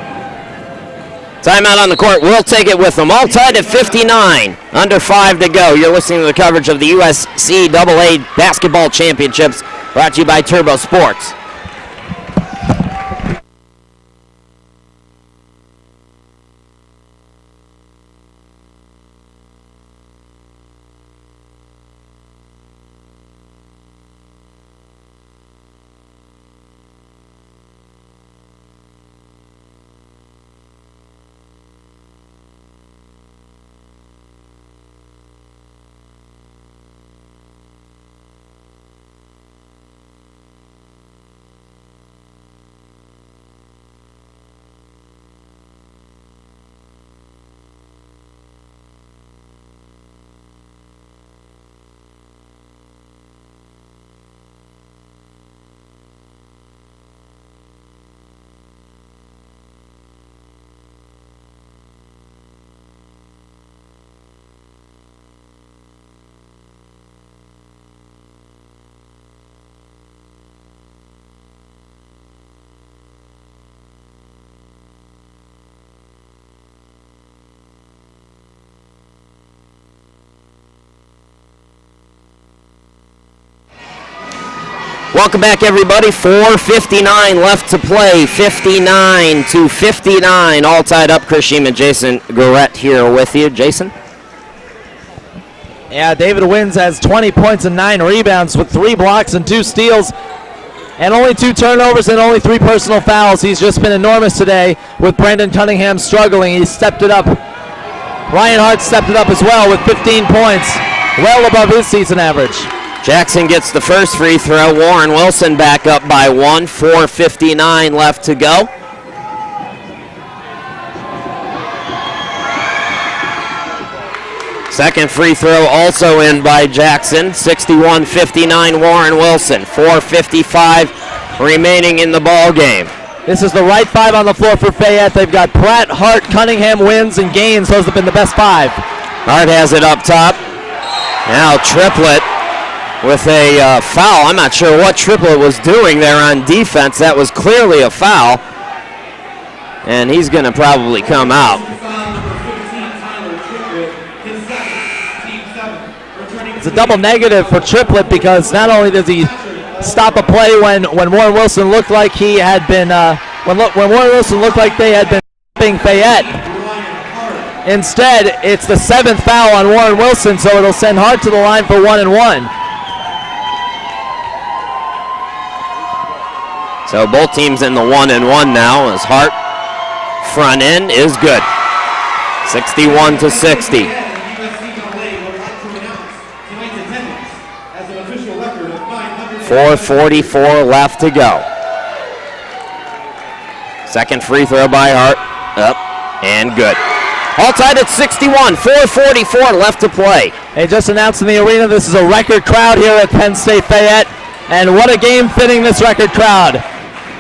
Timeout on the court. We'll take it with them. All tied at 59. Under 5 to go. You're listening to the coverage of the USCAA Basketball Championships, brought to you by Turbo Sports. Welcome back, everybody. 4:59 left to play. 59-59. All tied up. Chris Sheeman, Jason Garrett here with you. Jason? Yeah, David Wins has 20 points and 9 rebounds with 3 blocks and 2 steals and only 2 turnovers and only 3 personal fouls. He's just been enormous today with Brandon Cunningham struggling. He stepped it up. Ryan Hart stepped it up as well with 15 points, well above his season average. Jackson gets the first free throw. Warren Wilson back up by 1. 4:59 left to go. Second free throw also in by Jackson. 61-59 Warren Wilson. 4:55 remaining in the ball game. This is the right 5 on the floor for Fayette. They've got Pratt, Hart, Cunningham, Wins, and Gaines. Those have been the best 5. Hart has it up top. Now Triplett with a foul. I'm not sure what Triplett was doing there on defense. That was clearly a foul. And he's going to probably come out. It's a double negative for Triplett because not only does he stop a play when Warren Wilson looked like he had been, when Warren Wilson looked like they had been f***ing Fayette. Instead, it's the 7th foul on Warren Wilson, so it'll send Hart to the line for 1 and 1. So both teams in the 1 and 1 now as Hart front end is good. 61-60. .444 left to go. Second free throw by Hart. Up and good. All tied at 61. 4:44 left to play. They just announced in the arena this is a record crowd here at Penn State Fayette. And what a game fitting this record crowd.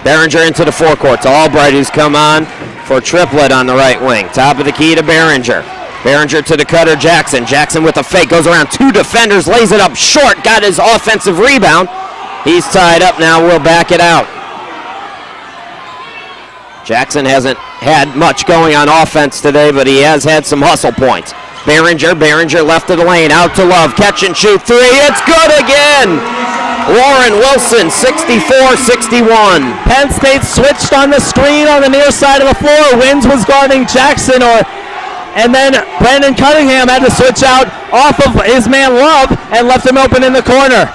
Barringer into the forecourt to Albright, who's come on for Triplett on the right wing. Top of the key to Barringer. Barringer to the cutter, Jackson. Jackson with a fake, goes around 2 defenders, lays it up short, got his offensive rebound. He's tied up now, we'll back it out. Jackson hasn't had much going on offense today, but he has had some hustle points. Barringer left of the lane, out to Love, catch and shoot 3, it's good again! Warren Wilson, 64-61. Penn State switched on the screen on the near side of the floor. Wins was guarding Jackson, and then Brandon Cunningham had to switch out off of his man Love and left him open in the corner.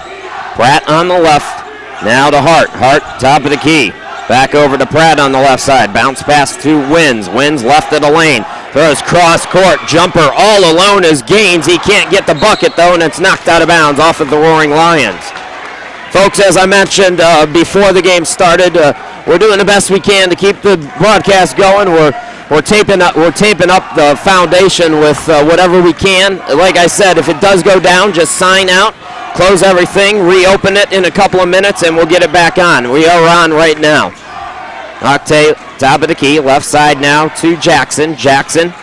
Pratt on the left, now to Hart. Hart, top of the key. Back over to Pratt on the left side. Bounce pass to Wins. Wins left of the lane. Throws cross court. Jumper all alone as Gaines. He can't get the bucket though, and it's knocked out of bounds off of the Roaring Lions. Folks, as I mentioned before the game started, we're doing the best we can to keep the broadcast going. We're taping up the foundation with whatever we can. Like I said, if it does go down, just sign out, close everything, reopen it in a couple of minutes, and we'll get it back on. We are on right now. Octay, top of the key, left side now to Jackson. Jackson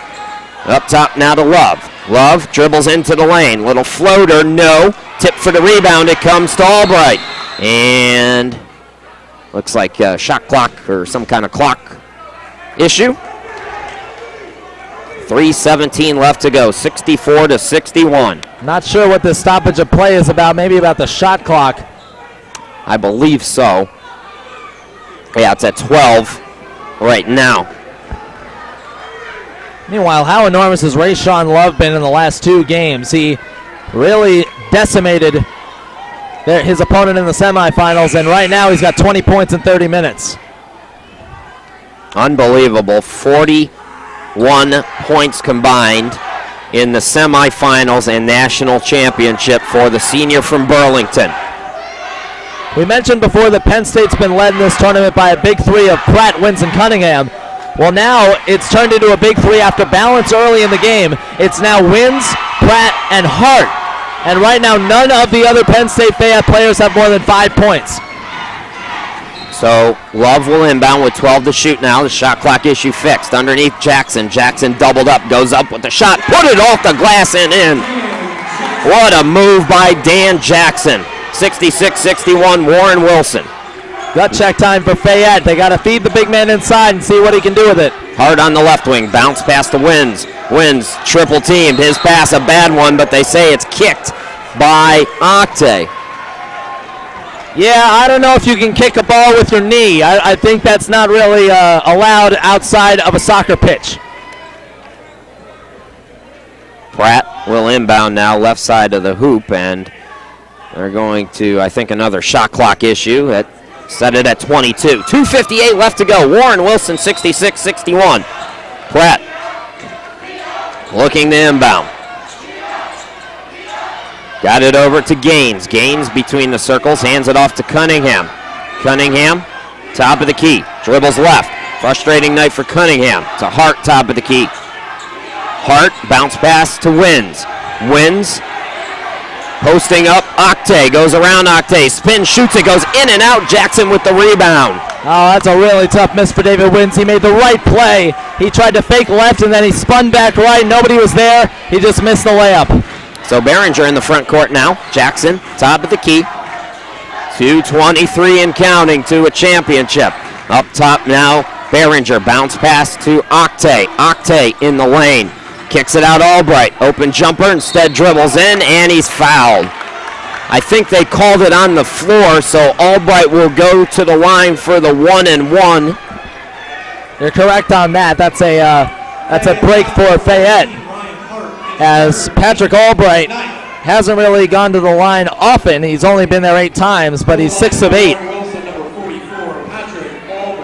up top now to Love. Love dribbles into the lane. Little floater, no. Tip for the rebound, it comes to Albright. And looks like a shot clock or some kind of clock issue. 3:17 left to go, 64-61. Not sure what this stoppage of play is about, maybe about the shot clock. I believe so. Yeah, it's at 12 right now. Meanwhile, how enormous has Rayshawn Love been in the last 2 games? He really decimated his opponent in the semifinals, and right now he's got 20 points in 30 minutes. Unbelievable. 41 points combined in the semifinals and national championship for the senior from Burlington. We mentioned before that Penn State's been led in this tournament by a big 3 of Pratt, Wins, and Cunningham. Well, now it's turned into a big 3 after balance early in the game. It's now Wins, Pratt, and Hart. And right now, none of the other Penn State Fayette players have more than 5 points. So Love will inbound with 12 to shoot now. The shot clock issue fixed. Underneath Jackson. Jackson doubled up, goes up with the shot, put it off the glass and in. What a move by Dan Jackson. 66-61, Warren Wilson. Gut check time for Fayette. They got to feed the big man inside and see what he can do with it. Hart on the left wing, bounce past the Wins. Wins triple teamed. His pass a bad one, but they say it's kicked by Octay. Yeah, I don't know if you can kick a ball with your knee. I think that's not really allowed outside of a soccer pitch. Pratt will inbound now, left side of the hoop, and they're going to, I think, another shot clock issue. Set it at 22. 2:58 left to go. Warren Wilson, 66-61. Pratt looking to inbound. Got it over to Gaines. Gaines between the circles, hands it off to Cunningham. Cunningham, top of the key, dribbles left. Frustrating night for Cunningham. To Hart, top of the key. Hart, bounce pass to Wins. Wins, posting up, Octay, goes around Octay, spin, shoots it, goes in and out, Jackson with the rebound. Oh, that's a really tough miss for David Wins. He made the right play. He tried to fake left and then he spun back right. Nobody was there. He just missed the layup. So Barringer in the front court now. Jackson, top of the key. 2:23 and counting to a championship. Up top now, Barringer, bounce pass to Octay. Octay in the lane. Kicks it out Albright. Open jumper, instead dribbles in, and he's fouled. I think they called it on the floor, so Albright will go to the line for the 1-and-1. You're correct on that. That's a break for Fayette, as Patrick Albright hasn't really gone to the line often. He's only been there 8 times, but he's 6 of 8.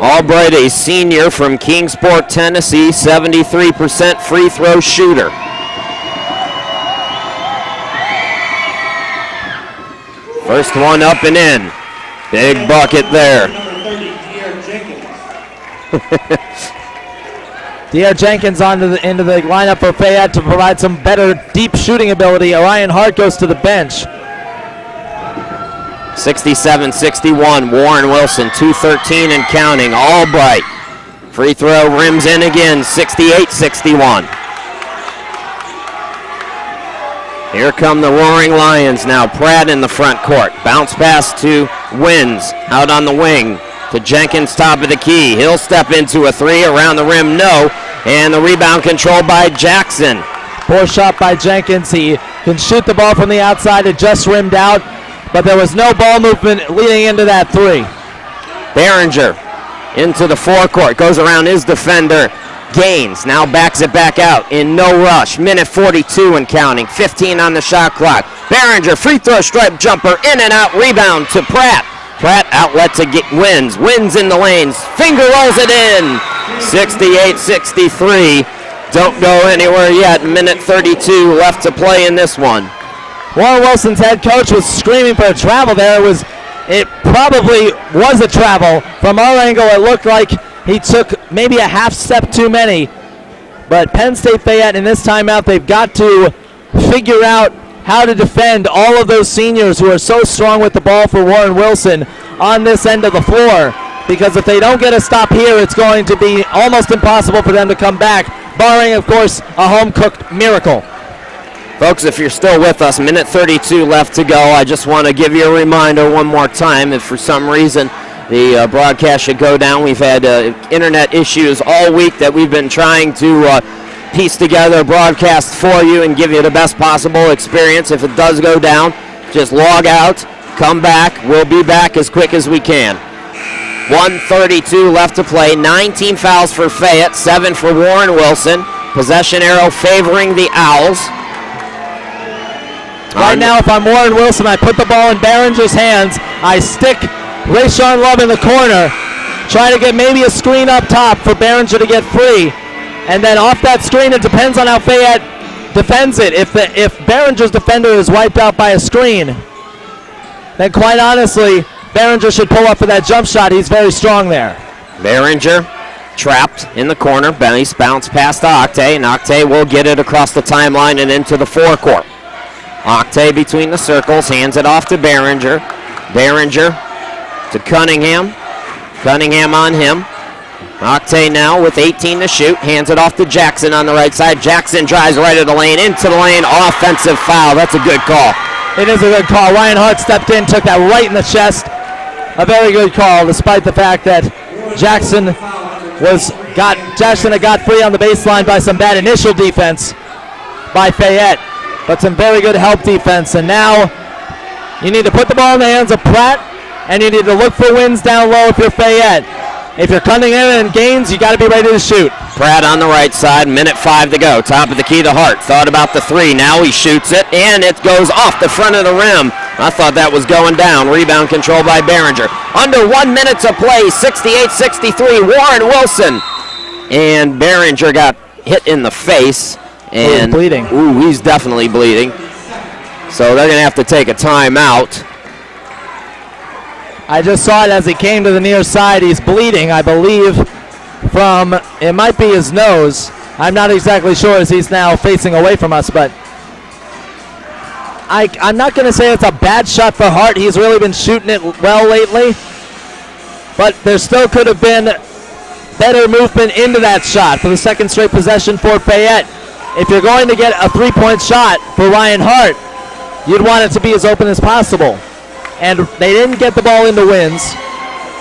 Albright, a senior from Kingsport, Tennessee, 73% free throw shooter. First one up and in. Big bucket there. De'Aaron Jenkins into the lineup for Fayette to provide some better deep shooting ability. Orion Hart goes to the bench. 67-61, Warren Wilson, 2:13 and counting. Albright, free throw rims in again, 68-61. Here come the Roaring Lions now. Pratt in the front court. Bounce pass to Wins, out on the wing to Jenkins, top of the key. He'll step into a 3, around the rim, no. And the rebound controlled by Jackson. Poor shot by Jenkins. He can shoot the ball from the outside. It just rimmed out, but there was no ball movement leading into that 3. Barringer into the forecourt, goes around his defender. Gaines now backs it back out in no rush. Minute 42 and counting. 15 on the shot clock. Barringer, free throw stripe jumper, in and out, rebound to Pratt. Pratt outlet to get Wins. Wins in the lanes. Finger rolls it in. 68-63. Don't go anywhere yet. Minute 32 left to play in this one. Warren Wilson's head coach was screaming for a travel there. It probably was a travel. From our angle, it looked like he took maybe a half step too many. But Penn State Fayette in this timeout, they've got to figure out how to defend all of those seniors who are so strong with the ball for Warren Wilson on this end of the floor, because if they don't get a stop here, it's going to be almost impossible for them to come back, barring, of course, a home-cooked miracle. Folks, if you're still with us, minute 32 left to go. I just want to give you a reminder one more time. If for some reason the broadcast should go down, we've had internet issues all week that we've been trying to piece together a broadcast for you and give you the best possible experience. If it does go down, just log out, come back. We'll be back as quick as we can. 1:32 left to play. 19 fouls for Fayette, 7 for Warren Wilson. Possession arrow favoring the Owls. Right now, if I'm Warren Wilson, I put the ball in Barringer's hands. I stick Rayshawn Love in the corner, try to get maybe a screen up top for Barringer to get free. And then off that screen, it depends on how Fayette defends it. If Barringer's defender is wiped out by a screen, then quite honestly, Barringer should pull up for that jump shot. He's very strong there. Barringer trapped in the corner. Nice bounce past Octay, and Octay will get it across the timeline and into the forecourt. Octay between the circles, hands it off to Barringer. Barringer to Cunningham. Cunningham on him. Octay now with 18 to shoot, hands it off to Jackson on the right side. Jackson drives right at the lane, into the lane, offensive foul. That's a good call. It is a good call. Ryan Hart stepped in, took that right in the chest. A very good call, despite the fact that Jackson had got free on the baseline by some bad initial defense by Fayette, but some very good help defense. And now you need to put the ball in the hands of Pratt, and you need to look for wins down low if you're Fayette. If you're Cunningham and Gaines, you got to be ready to shoot. Pratt on the right side, minute 5 to go. Top of the key to Hart. Thought about the three. Now he shoots it, and it goes off the front of the rim. I thought that was going down. Rebound control by Barringer. Under 1 minute to play, 68-63, Warren Wilson. And Barringer got hit in the face. And he's bleeding. Ooh, he's definitely bleeding. So they're going to have to take a timeout. I just saw it as he came to the near side. He's bleeding, I believe, from, it might be his nose. I'm not exactly sure as he's now facing away from us, but I'm not going to say it's a bad shot for Hart. He's really been shooting it well lately, but there still could have been better movement into that shot for the second straight possession for Fayette. If you're going to get a three-point shot for Ryan Hart, you'd want it to be as open as possible. And they didn't get the ball into wins.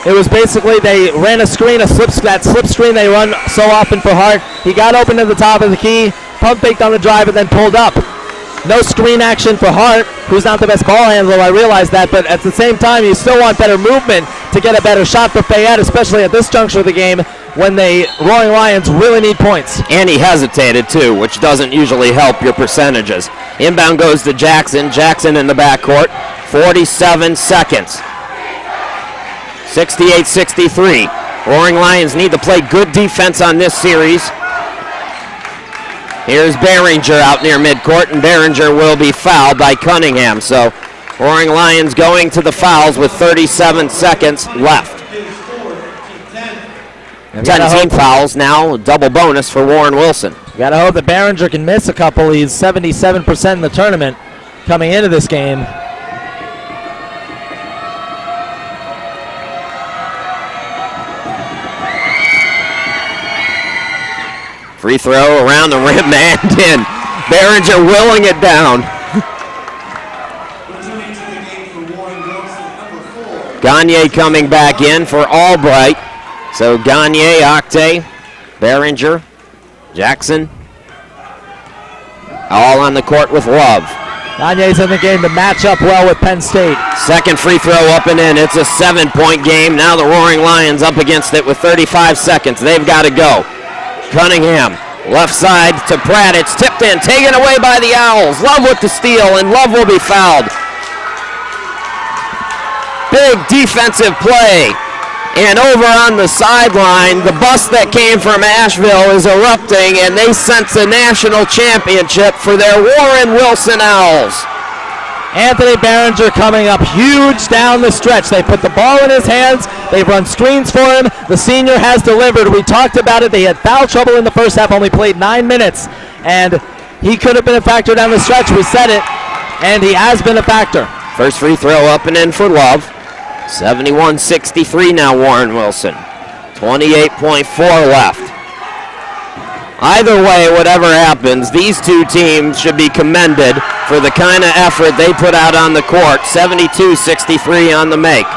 It was basically they ran a screen, that slip screen they run so often for Hart. He got open to the top of the key, pump faked on the drive, and then pulled up. No screen action for Hart, who's not the best ball handler, I realize that, but at the same time, you still want better movement to get a better shot for Fayette, especially at this juncture of the game when the Roaring Lions really need points. And he hesitated too, which doesn't usually help your percentages. Inbound goes to Jackson. Jackson in the backcourt. 47 seconds. 68-63. Roaring Lions need to play good defense on this series. Here's Barringer out near midcourt, and Barringer will be fouled by Cunningham. So Roaring Lions going to the fouls with 37 seconds left. 10 team fouls now, double bonus for Warren Wilson. Gotta hope that Barringer can miss a couple. He's 77% in the tournament coming into this game. Free throw around the rim and in. Barringer willing it down. Gagne coming back in for Albright. So Gagne, Octay, Barringer, Jackson, all on the court with Love. Gagne's in the game to match up well with Penn State. Second free throw up and in. It's a 7-point game. Now the Roaring Lions up against it with 35 seconds. They've got to go. Cunningham, left side to Pratt. It's tipped in, taken away by the Owls. Love with the steal, and Love will be fouled. Big defensive play. And over on the sideline, the bus that came from Asheville is erupting, and they sense a national championship for their Warren Wilson Owls. Anthony Barringer coming up huge down the stretch. They put the ball in his hands. They've run screens for him. The senior has delivered. We talked about it. They had foul trouble in the first half, only played 9 minutes. And he could have been a factor down the stretch. We said it. And he has been a factor. First free throw up and in for Love. 71-63 now, Warren Wilson. 28.4 left. Either way, whatever happens, these two teams should be commended for the kind of effort they put out on the court. 72-63 on the make.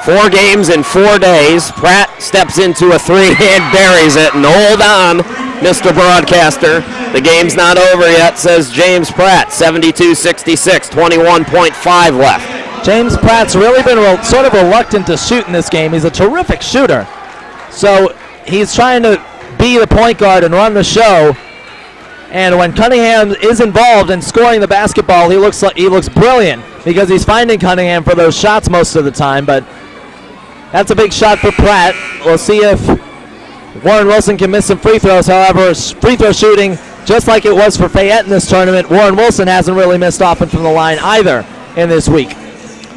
4 games in 4 days. Pratt steps into a 3 and buries it. And hold on, Mr. Broadcaster. The game's not over yet, says James Pratt. 72-66, 21.5 left. James Pratt's really been sort of reluctant to shoot in this game. He's a terrific shooter. So he's trying to be the point guard and run the show. And when Cunningham is involved in scoring the basketball, he looks brilliant because he's finding Cunningham for those shots most of the time. But that's a big shot for Pratt. We'll see if Warren Wilson can miss some free throws. However, free throw shooting, just like it was for Fayette in this tournament, Warren Wilson hasn't really missed often from the line either in this week.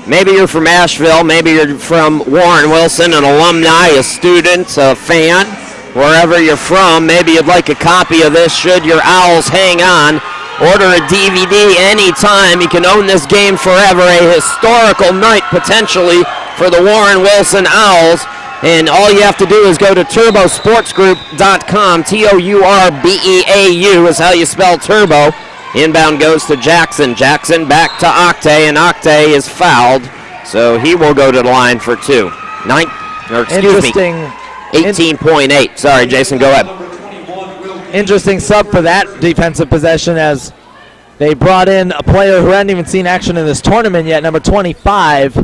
Maybe you're from Asheville, maybe you're from Warren Wilson, an alumni, a student, a fan, wherever you're from. Maybe you'd like a copy of this should your Owls hang on. Order a DVD anytime. You can own this game forever. A historical night potentially for the Warren Wilson Owls. And all you have to do is go to turbosportsgroup.com. T-O-U-R-B-E-A-U is how you spell turbo. Inbound goes to Jackson. Jackson back to Octay, and Octay is fouled. So he will go to the line for 2. 18.8. Sorry, Jason, go ahead. Interesting sub for that defensive possession as they brought in a player who hadn't even seen action in this tournament yet, number 25,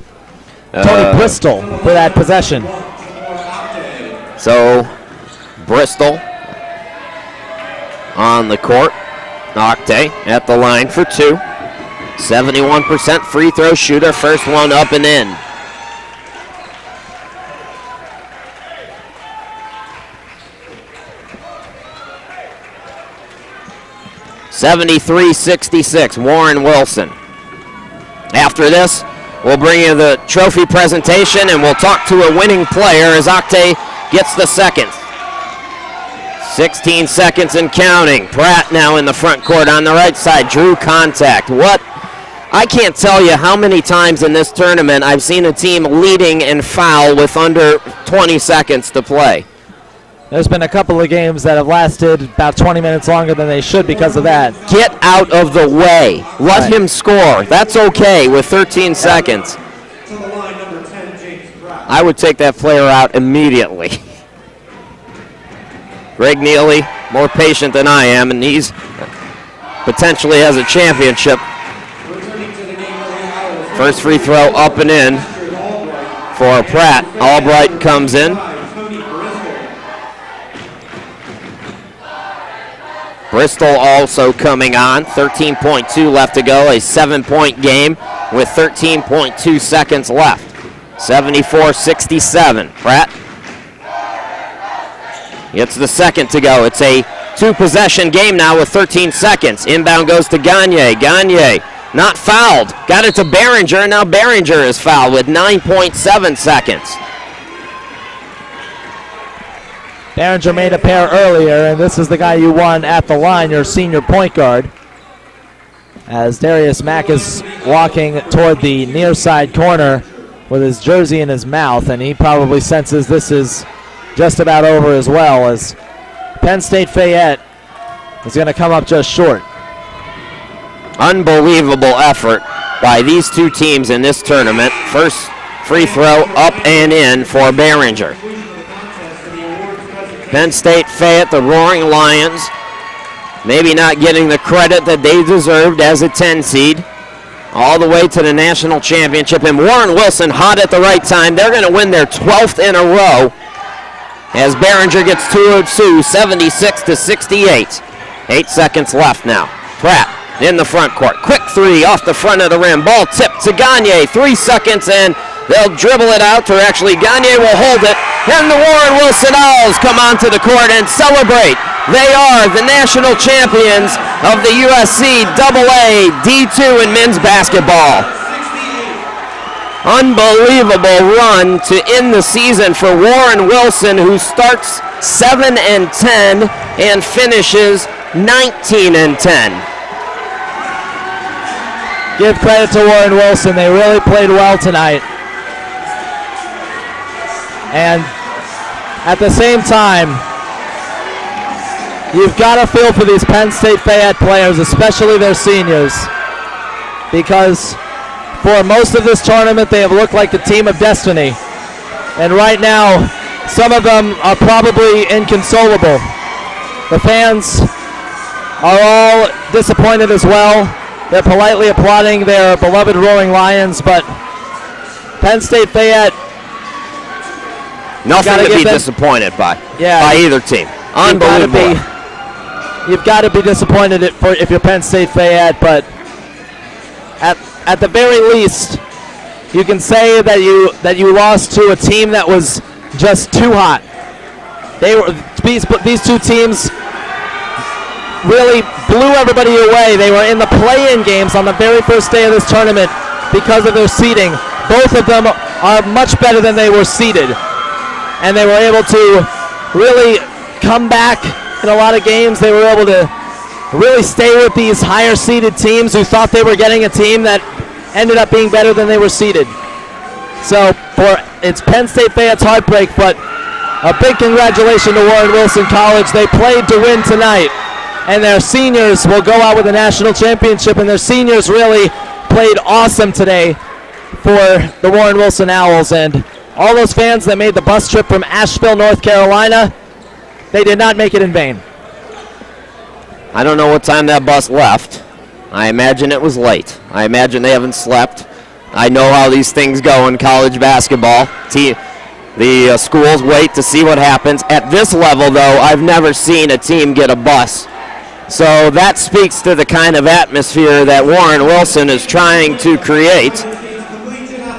Tony Bristol, for that possession. So, Bristol on the court. Octay at the line for 2. 71% free throw shooter. First one up and in. (73-66) Warren Wilson. After this, we'll bring you the trophy presentation and we'll talk to a winning player as Octay gets the second. 16 seconds and counting. Pratt now in the front court on the right side. Drew contact. I can't tell you how many times in this tournament I've seen a team leading and foul with under 20 seconds to play. There's been a couple of games that have lasted about 20 minutes longer than they should because of that. Get out of the way. Let him score. That's okay with 13 seconds. I would take that player out immediately. Greg Neely, more patient than I am, and he's potentially has a championship. First free throw up and in for Pratt. Albright comes in. Bristol also coming on. 13.2 left to go. A 7-point game with 13.2 seconds left. 74-67. Pratt gets the second to go. It's a 2-possession game now with 13 seconds. Inbound goes to Gagne. Gagne not fouled. Got it to Barringer, and now Barringer is fouled with 9.7 seconds. Barringer made a pair earlier, and this is the guy you want at the line, your senior point guard. As Darius Mack is walking toward the near side corner with his jersey in his mouth, and he probably senses this is just about over as well, as Penn State Fayette is going to come up just short. Unbelievable effort by these two teams in this tournament. First free throw up and in for Barringer. Penn State Fayette, the Roaring Lions, maybe not getting the credit that they deserved as a 10 seed. All the way to the national championship. And Warren Wilson hot at the right time. They're going to win their 12th in a row as Barringer gets 2-2, 76-68. 8 seconds left now. Pratt in the front court. Quick three off the front of the rim. Ball tipped to Gagne. 3 seconds and they'll dribble it out, or actually Gagne will hold it. And the Warren Wilson Owls come onto the court and celebrate. They are the national champions of the USCAA D2 in men's basketball. Unbelievable run to end the season for Warren Wilson, who starts 7-10 and finishes 19-10. give credit to Warren Wilson. They really played well tonight. And at the same time, you've got to feel for these Penn State Fayette players, especially their seniors, because for most of this tournament, they have looked like the team of destiny. And right now, some of them are probably inconsolable. The fans are all disappointed as well. They're politely applauding their beloved Roaring Lions, but Penn State Fayette, nothing to be disappointed by either team. Unbelievable. You've got to be disappointed if you're Penn State Fayette, but at the very least, you can say that you lost to a team that was just too hot. These two teams really blew everybody away. They were in the play-in games on the very first day of this tournament because of their seeding. Both of them are much better than they were seeded, and they were able to really come back in a lot of games. They were able to really stay with these higher seeded teams who thought they were getting a team that ended up being better than they were seeded. So it's Penn State Fayette's heartbreak, but a big congratulations to Warren Wilson College. They played to win tonight, and their seniors will go out with a national championship, and their seniors really played awesome today for the Warren Wilson Owls. And all those fans that made the bus trip from Asheville, North Carolina, they did not make it in vain. I don't know what time that bus left. I imagine it was late. I imagine they haven't slept. I know how these things go in college basketball. The schools wait to see what happens. At this level, though, I've never seen a team get a bus. So that speaks to the kind of atmosphere that Warren Wilson is trying to create.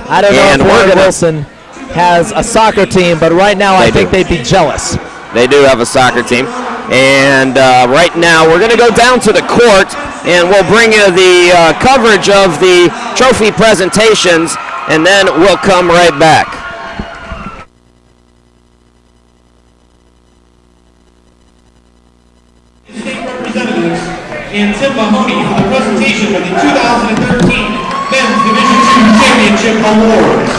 I don't know if Warren Wilson has a soccer team, but right now I think they'd be jealous. They do have a soccer team. And right now we're going to go down to the court, and we'll bring you the coverage of the trophy presentations, and then we'll come right back. State representatives and Tim Mahoney for the presentation of the 2013 Men's Division II Championship Awards.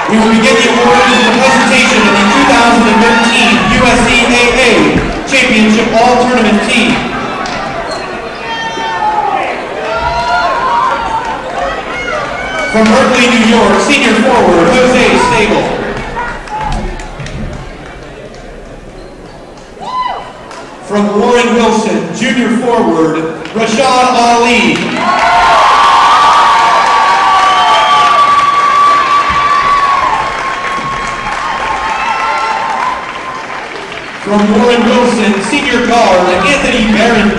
We will begin the awards with the presentation of the 2013 USCAA Championship All-Tournament Team. From Berkeley, New York, senior forward Jose Stable. From Warren Wilson, junior forward Rashad Ali. From Warren Wilson, senior guard Anthony Barringer.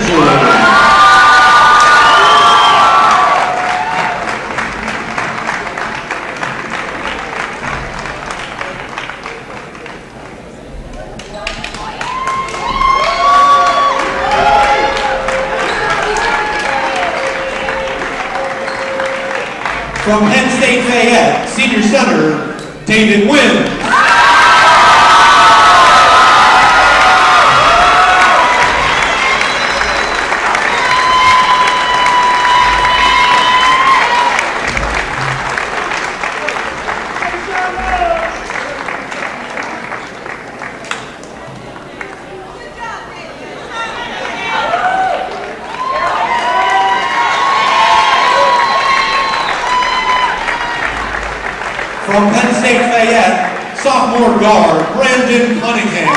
From Penn State Fayette, senior center David Wynn. From Penn State Fayette, sophomore guard Brandon Cunningham.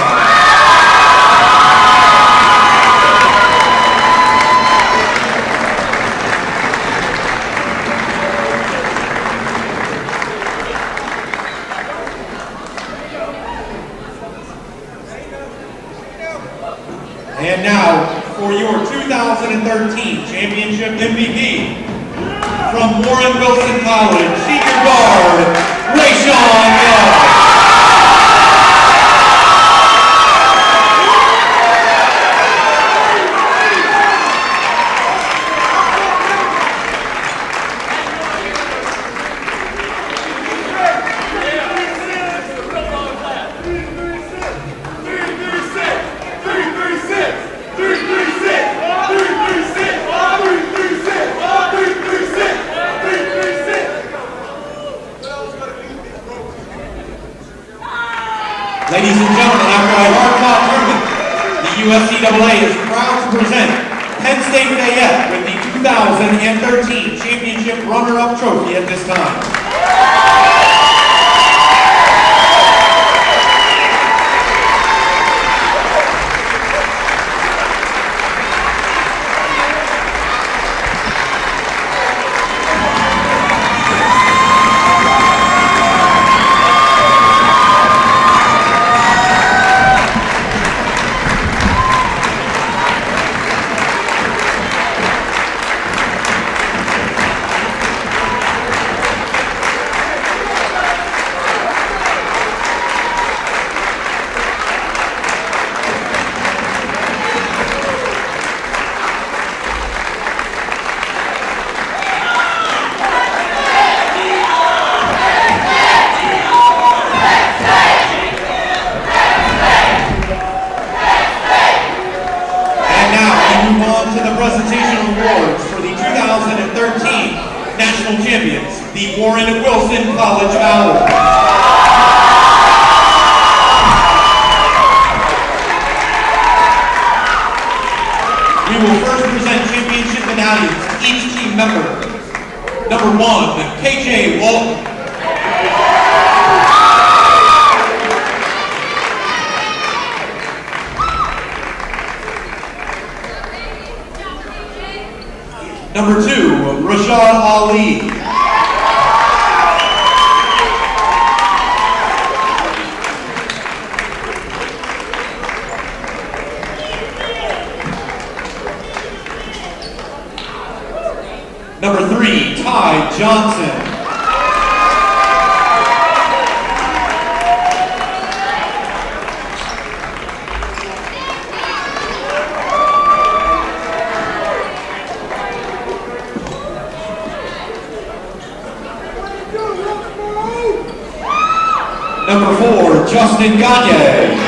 And now, for your 2013 championship MVP, from Warren Wilson College, senior guard, Rayshawn Young. Ladies and gentlemen, after a hard-fought tournament, the USCAA is proud to present Penn State Fayette with the 2013 championship runner-up trophy at this time. National champions, the Warren Wilson College Owls. We will first present championship medallions to each team member. Number 1, KJ Walton. Number 2, Rashad Ali. Number 3, Ty Johnson. Number 4, Justin Gagne.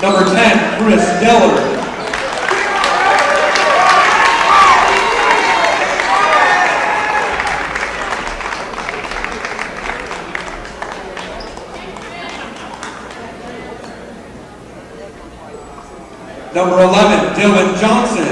Number 10, Chris Dillard. Number 11, Dylan Johnson.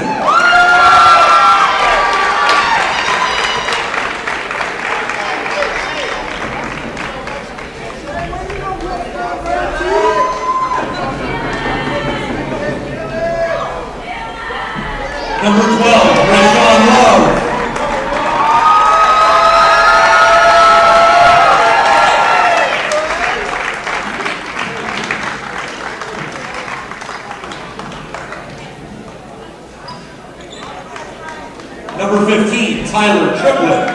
Number 12, Rashawn Love. Number 15, Tyler Triplett.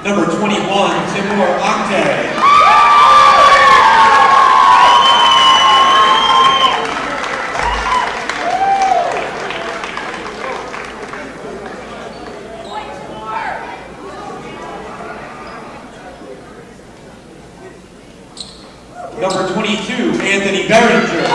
Number 21, Timur Akhter. Number 22, Anthony Barringer.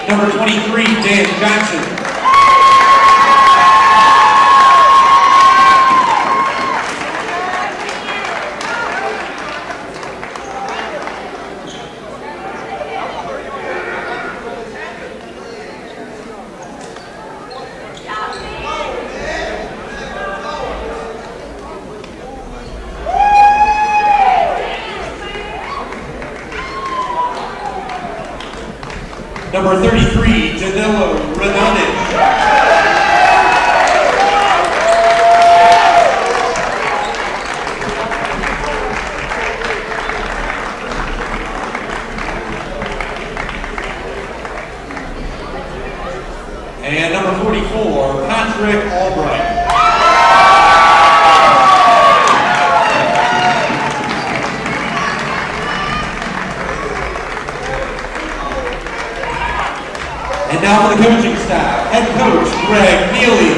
Number 23, Dan Jackson. Number 33, Danilo Radonic. And number 44, Patrick Albright. And now for the coaching staff, head coach Greg Neely.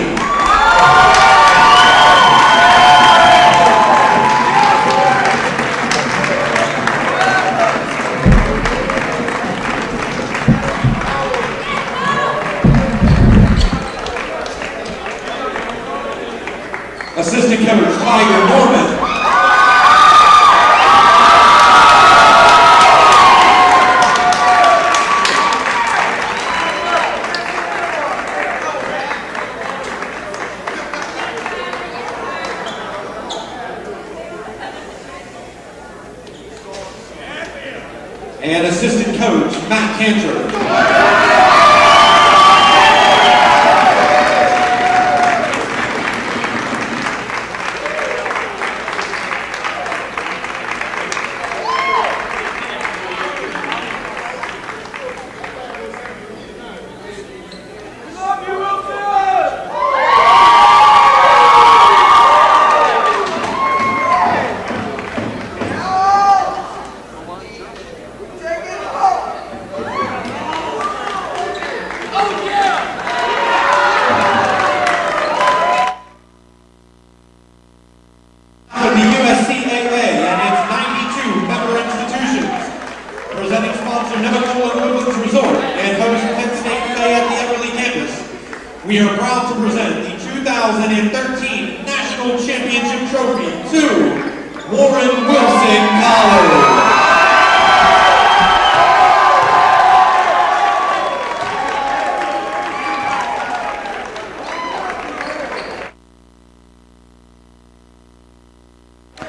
Assistant coach Tiger Norman. And assistant coach Matt Cantor. The USCAA and its 92 member institutions. Presenting sponsor Nemacolin Woodlands Resort and host Penn State Fayette the Everly campus. We are proud to present the 2013 National Championship Trophy to Warren Wilson College.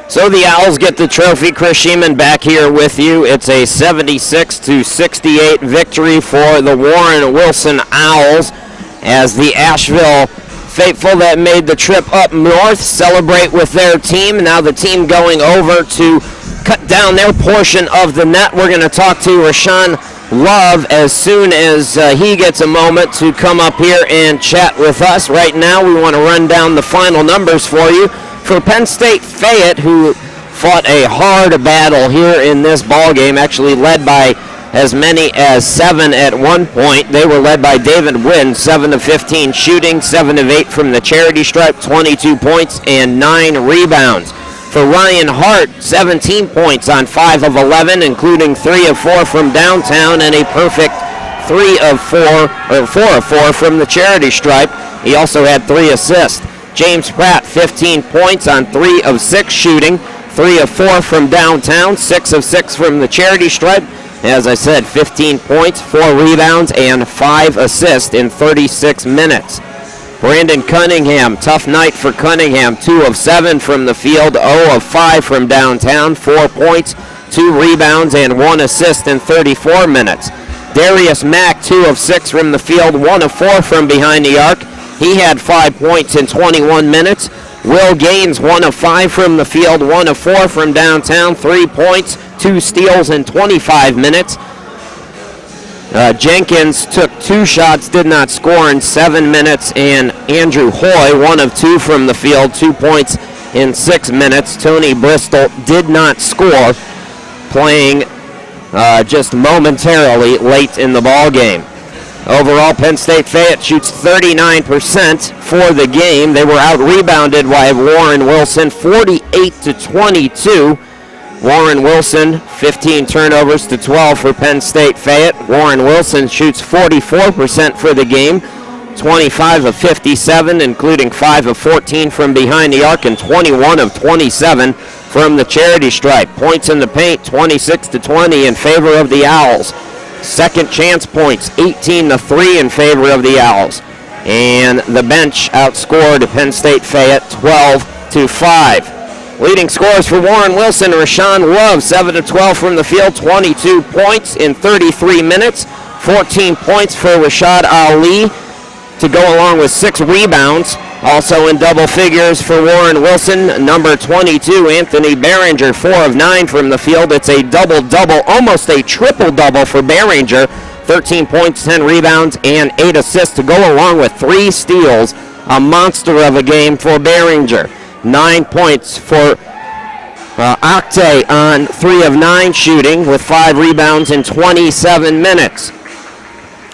So the Owls get the trophy. Chris Sheeman back here with you. It's a 76-68 victory for the Warren Wilson Owls as the Asheville faithful that made the trip up north celebrate with their team. Now the team going over to cut down their portion of the net. We're going to talk to Rashawn Love as soon as he gets a moment to come up here and chat with us. Right now we want to run down the final numbers for you. For Penn State Fayette, who fought a hard battle here in this ball game, actually led by as many as 7 at one point. They were led by David Wynn, 7 of 15 shooting, 7 of 8 from the charity stripe, 22 points and 9 rebounds. For Ryan Hart, 17 points on 5 of 11, including 3 of 4 from downtown and a perfect 4 of 4 from the charity stripe. He also had 3 assists. James Pratt, 15 points on 3 of 6 shooting, 3 of 4 from downtown, 6 of 6 from the charity stripe. As I said, 15 points, 4 rebounds, and 5 assists in 36 minutes. Brandon Cunningham, tough night for Cunningham, 2 of 7 from the field, 0 of 5 from downtown, 4 points, 2 rebounds, and 1 assist in 34 minutes. Darius Mack, 2 of 6 from the field, 1 of 4 from behind the arc. He had 5 points in 21 minutes. Will Gaines, 1 of 5 from the field, 1 of 4 from downtown, 3 points, 2 steals in 25 minutes. Jenkins took 2 shots, did not score in 7 minutes, and Andrew Hoy, 1 of 2 from the field, 2 points in 6 minutes. Tony Bristol did not score, playing just momentarily late in the ball game. Overall, Penn State Fayette shoots 39% for the game. They were out-rebounded by Warren Wilson, 48-22. Warren Wilson, 15 turnovers to 12 for Penn State Fayette. Warren Wilson shoots 44% for the game, 25 of 57, including 5 of 14 from behind the arc and 21 of 27 from the charity stripe. Points in the paint, 26-20 in favor of the Owls. Second chance points, 18-3 in favor of the Owls. And the bench outscored Penn State Fayette 12-5. Leading scorers for Warren Wilson, Rashawn Love, 7 of 12 from the field, 22 points in 33 minutes. 14 points for Rashad Ali to go along with 6 rebounds. Also in double figures for Warren Wilson, number 22, Anthony Barringer, 4 of 9 from the field. It's a double-double, almost a triple-double for Barringer. 13 points, 10 rebounds, and 8 assists to go along with 3 steals. A monster of a game for Barringer. 9 points for Octay on 3 of 9 shooting with 5 rebounds in 27 minutes.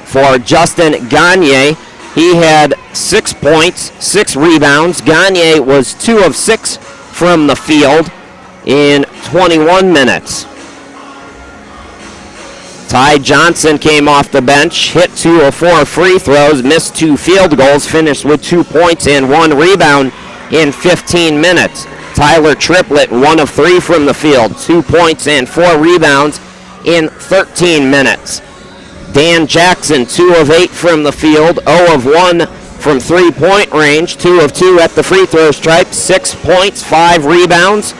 For Justin Gagne, he had 6 points, 6 rebounds. Gagne was 2 of 6 from the field in 21 minutes. Ty Johnson came off the bench, hit 2 of 4 free throws, missed 2 field goals, finished with 2 points and 1 rebound in 15 minutes. Tyler Triplett, 1 of 3 from the field, 2 points and 4 rebounds in 13 minutes. Dan Jackson, 2 of 8 from the field, 0 of 1 from 3-point range, 2 of 2 at the free throw stripe, 6 points, 5 rebounds,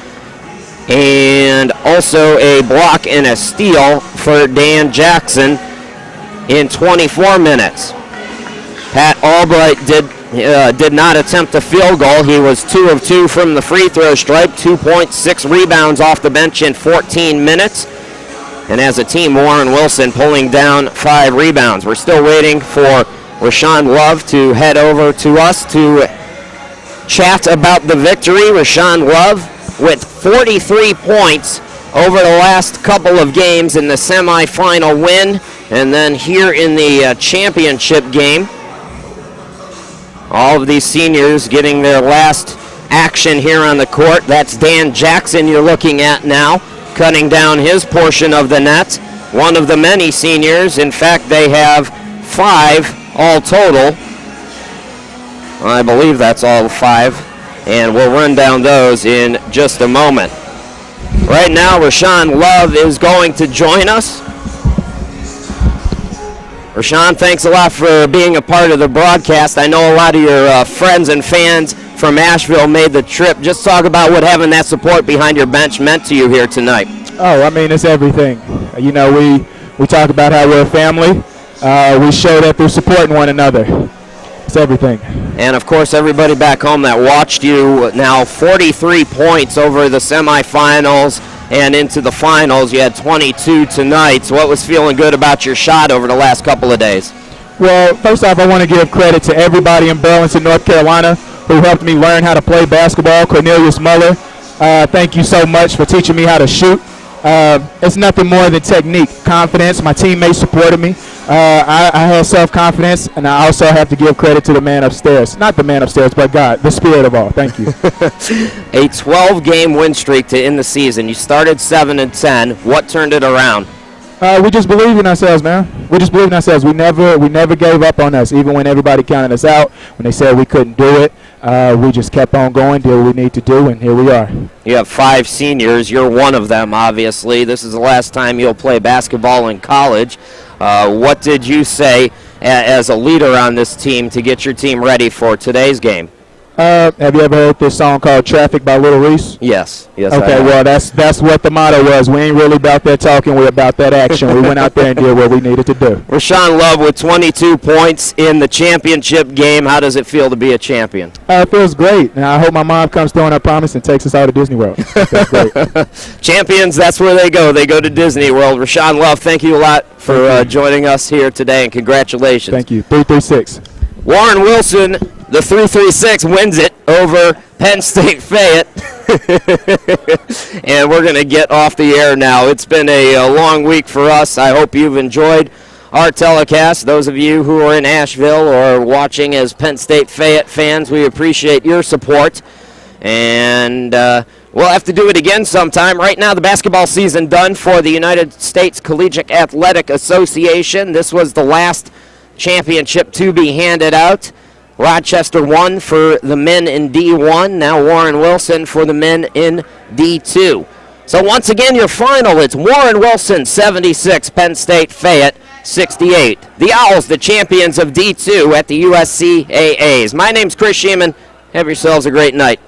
and also a block and a steal for Dan Jackson in 24 minutes. Pat Albright did not attempt a field goal. He was 2 of 2 from the free throw stripe, 2 points, 6 rebounds off the bench in 14 minutes. And as a team, Warren Wilson pulling down 5 rebounds. We're still waiting for Rashawn Love to head over to us to chat about the victory. Rashawn Love with 43 points over the last couple of games in the semifinal win, and then here in the championship game. All of these seniors getting their last action here on the court. That's Dan Jackson you're looking at now, cutting down his portion of the net. One of the many seniors. In fact, they have 5 all total. I believe that's all 5. And we'll run down those in just a moment. Right now, Rashawn Love is going to join us. Rashawn, thanks a lot for being a part of the broadcast. I know a lot of your friends and fans from Asheville made the trip. Just talk about what having that support behind your bench meant to you here tonight. Oh, I mean, it's everything. You know, we talk about how we're a family. We show that through supporting one another. It's everything. And, of course, everybody back home that watched you, now 43 points over the semifinals and into the finals. You had 22 tonight. So what was feeling good about your shot over the last couple of days? Well, first off, I want to give credit to everybody in Burlington, North Carolina, who helped me learn how to play basketball. Cornelius Muller, thank you so much for teaching me how to shoot. It's nothing more than technique, confidence. My teammates supported me. I had self-confidence, and I also have to give credit to the man upstairs. Not the man upstairs, but God, the spirit of all. Thank you. A 12-game win streak to end the season. You started 7-10. What turned it around? We just believe in ourselves, man. We just believe in ourselves. We never gave up on us, even when everybody counted us out, when they said we couldn't do it. We just kept on going, did what we need to do, and here we are. You have 5 seniors. You're one of them, obviously. This is the last time you'll play basketball in college. What did you say as a leader on this team to get your team ready for today's game? Have you ever heard this song called Traffic by Little Reese? Yes. Okay, well, that's what the motto was. We ain't really about that talking, we're about that action. We went out there and did what we needed to do. Rashawn Love with 22 points in the championship game. How does it feel to be a champion? It feels great. And I hope my mom comes through on her promise and takes us out to Disney World. That's great. Champions, that's where they go. They go to Disney World. Rashawn Love, thank you a lot for joining us here today, and congratulations. Thank you. 336. Warren Wilson, the 336, wins it over Penn State Fayette. And we're going to get off the air now. It's been a long week for us. I hope you've enjoyed our telecast. Those of you who are in Asheville or watching as Penn State Fayette fans, we appreciate your support. And we'll have to do it again sometime. Right now, the basketball season done for the United States Collegiate Athletic Association. This was the last championship to be handed out. Rochester won for the men in D1. Now Warren Wilson for the men in D2. So once again, your final, it's Warren Wilson 76, Penn State Fayette 68. The Owls, the champions of D2 at the USCAAs. My name's Chris Sheeman. Have yourselves a great night.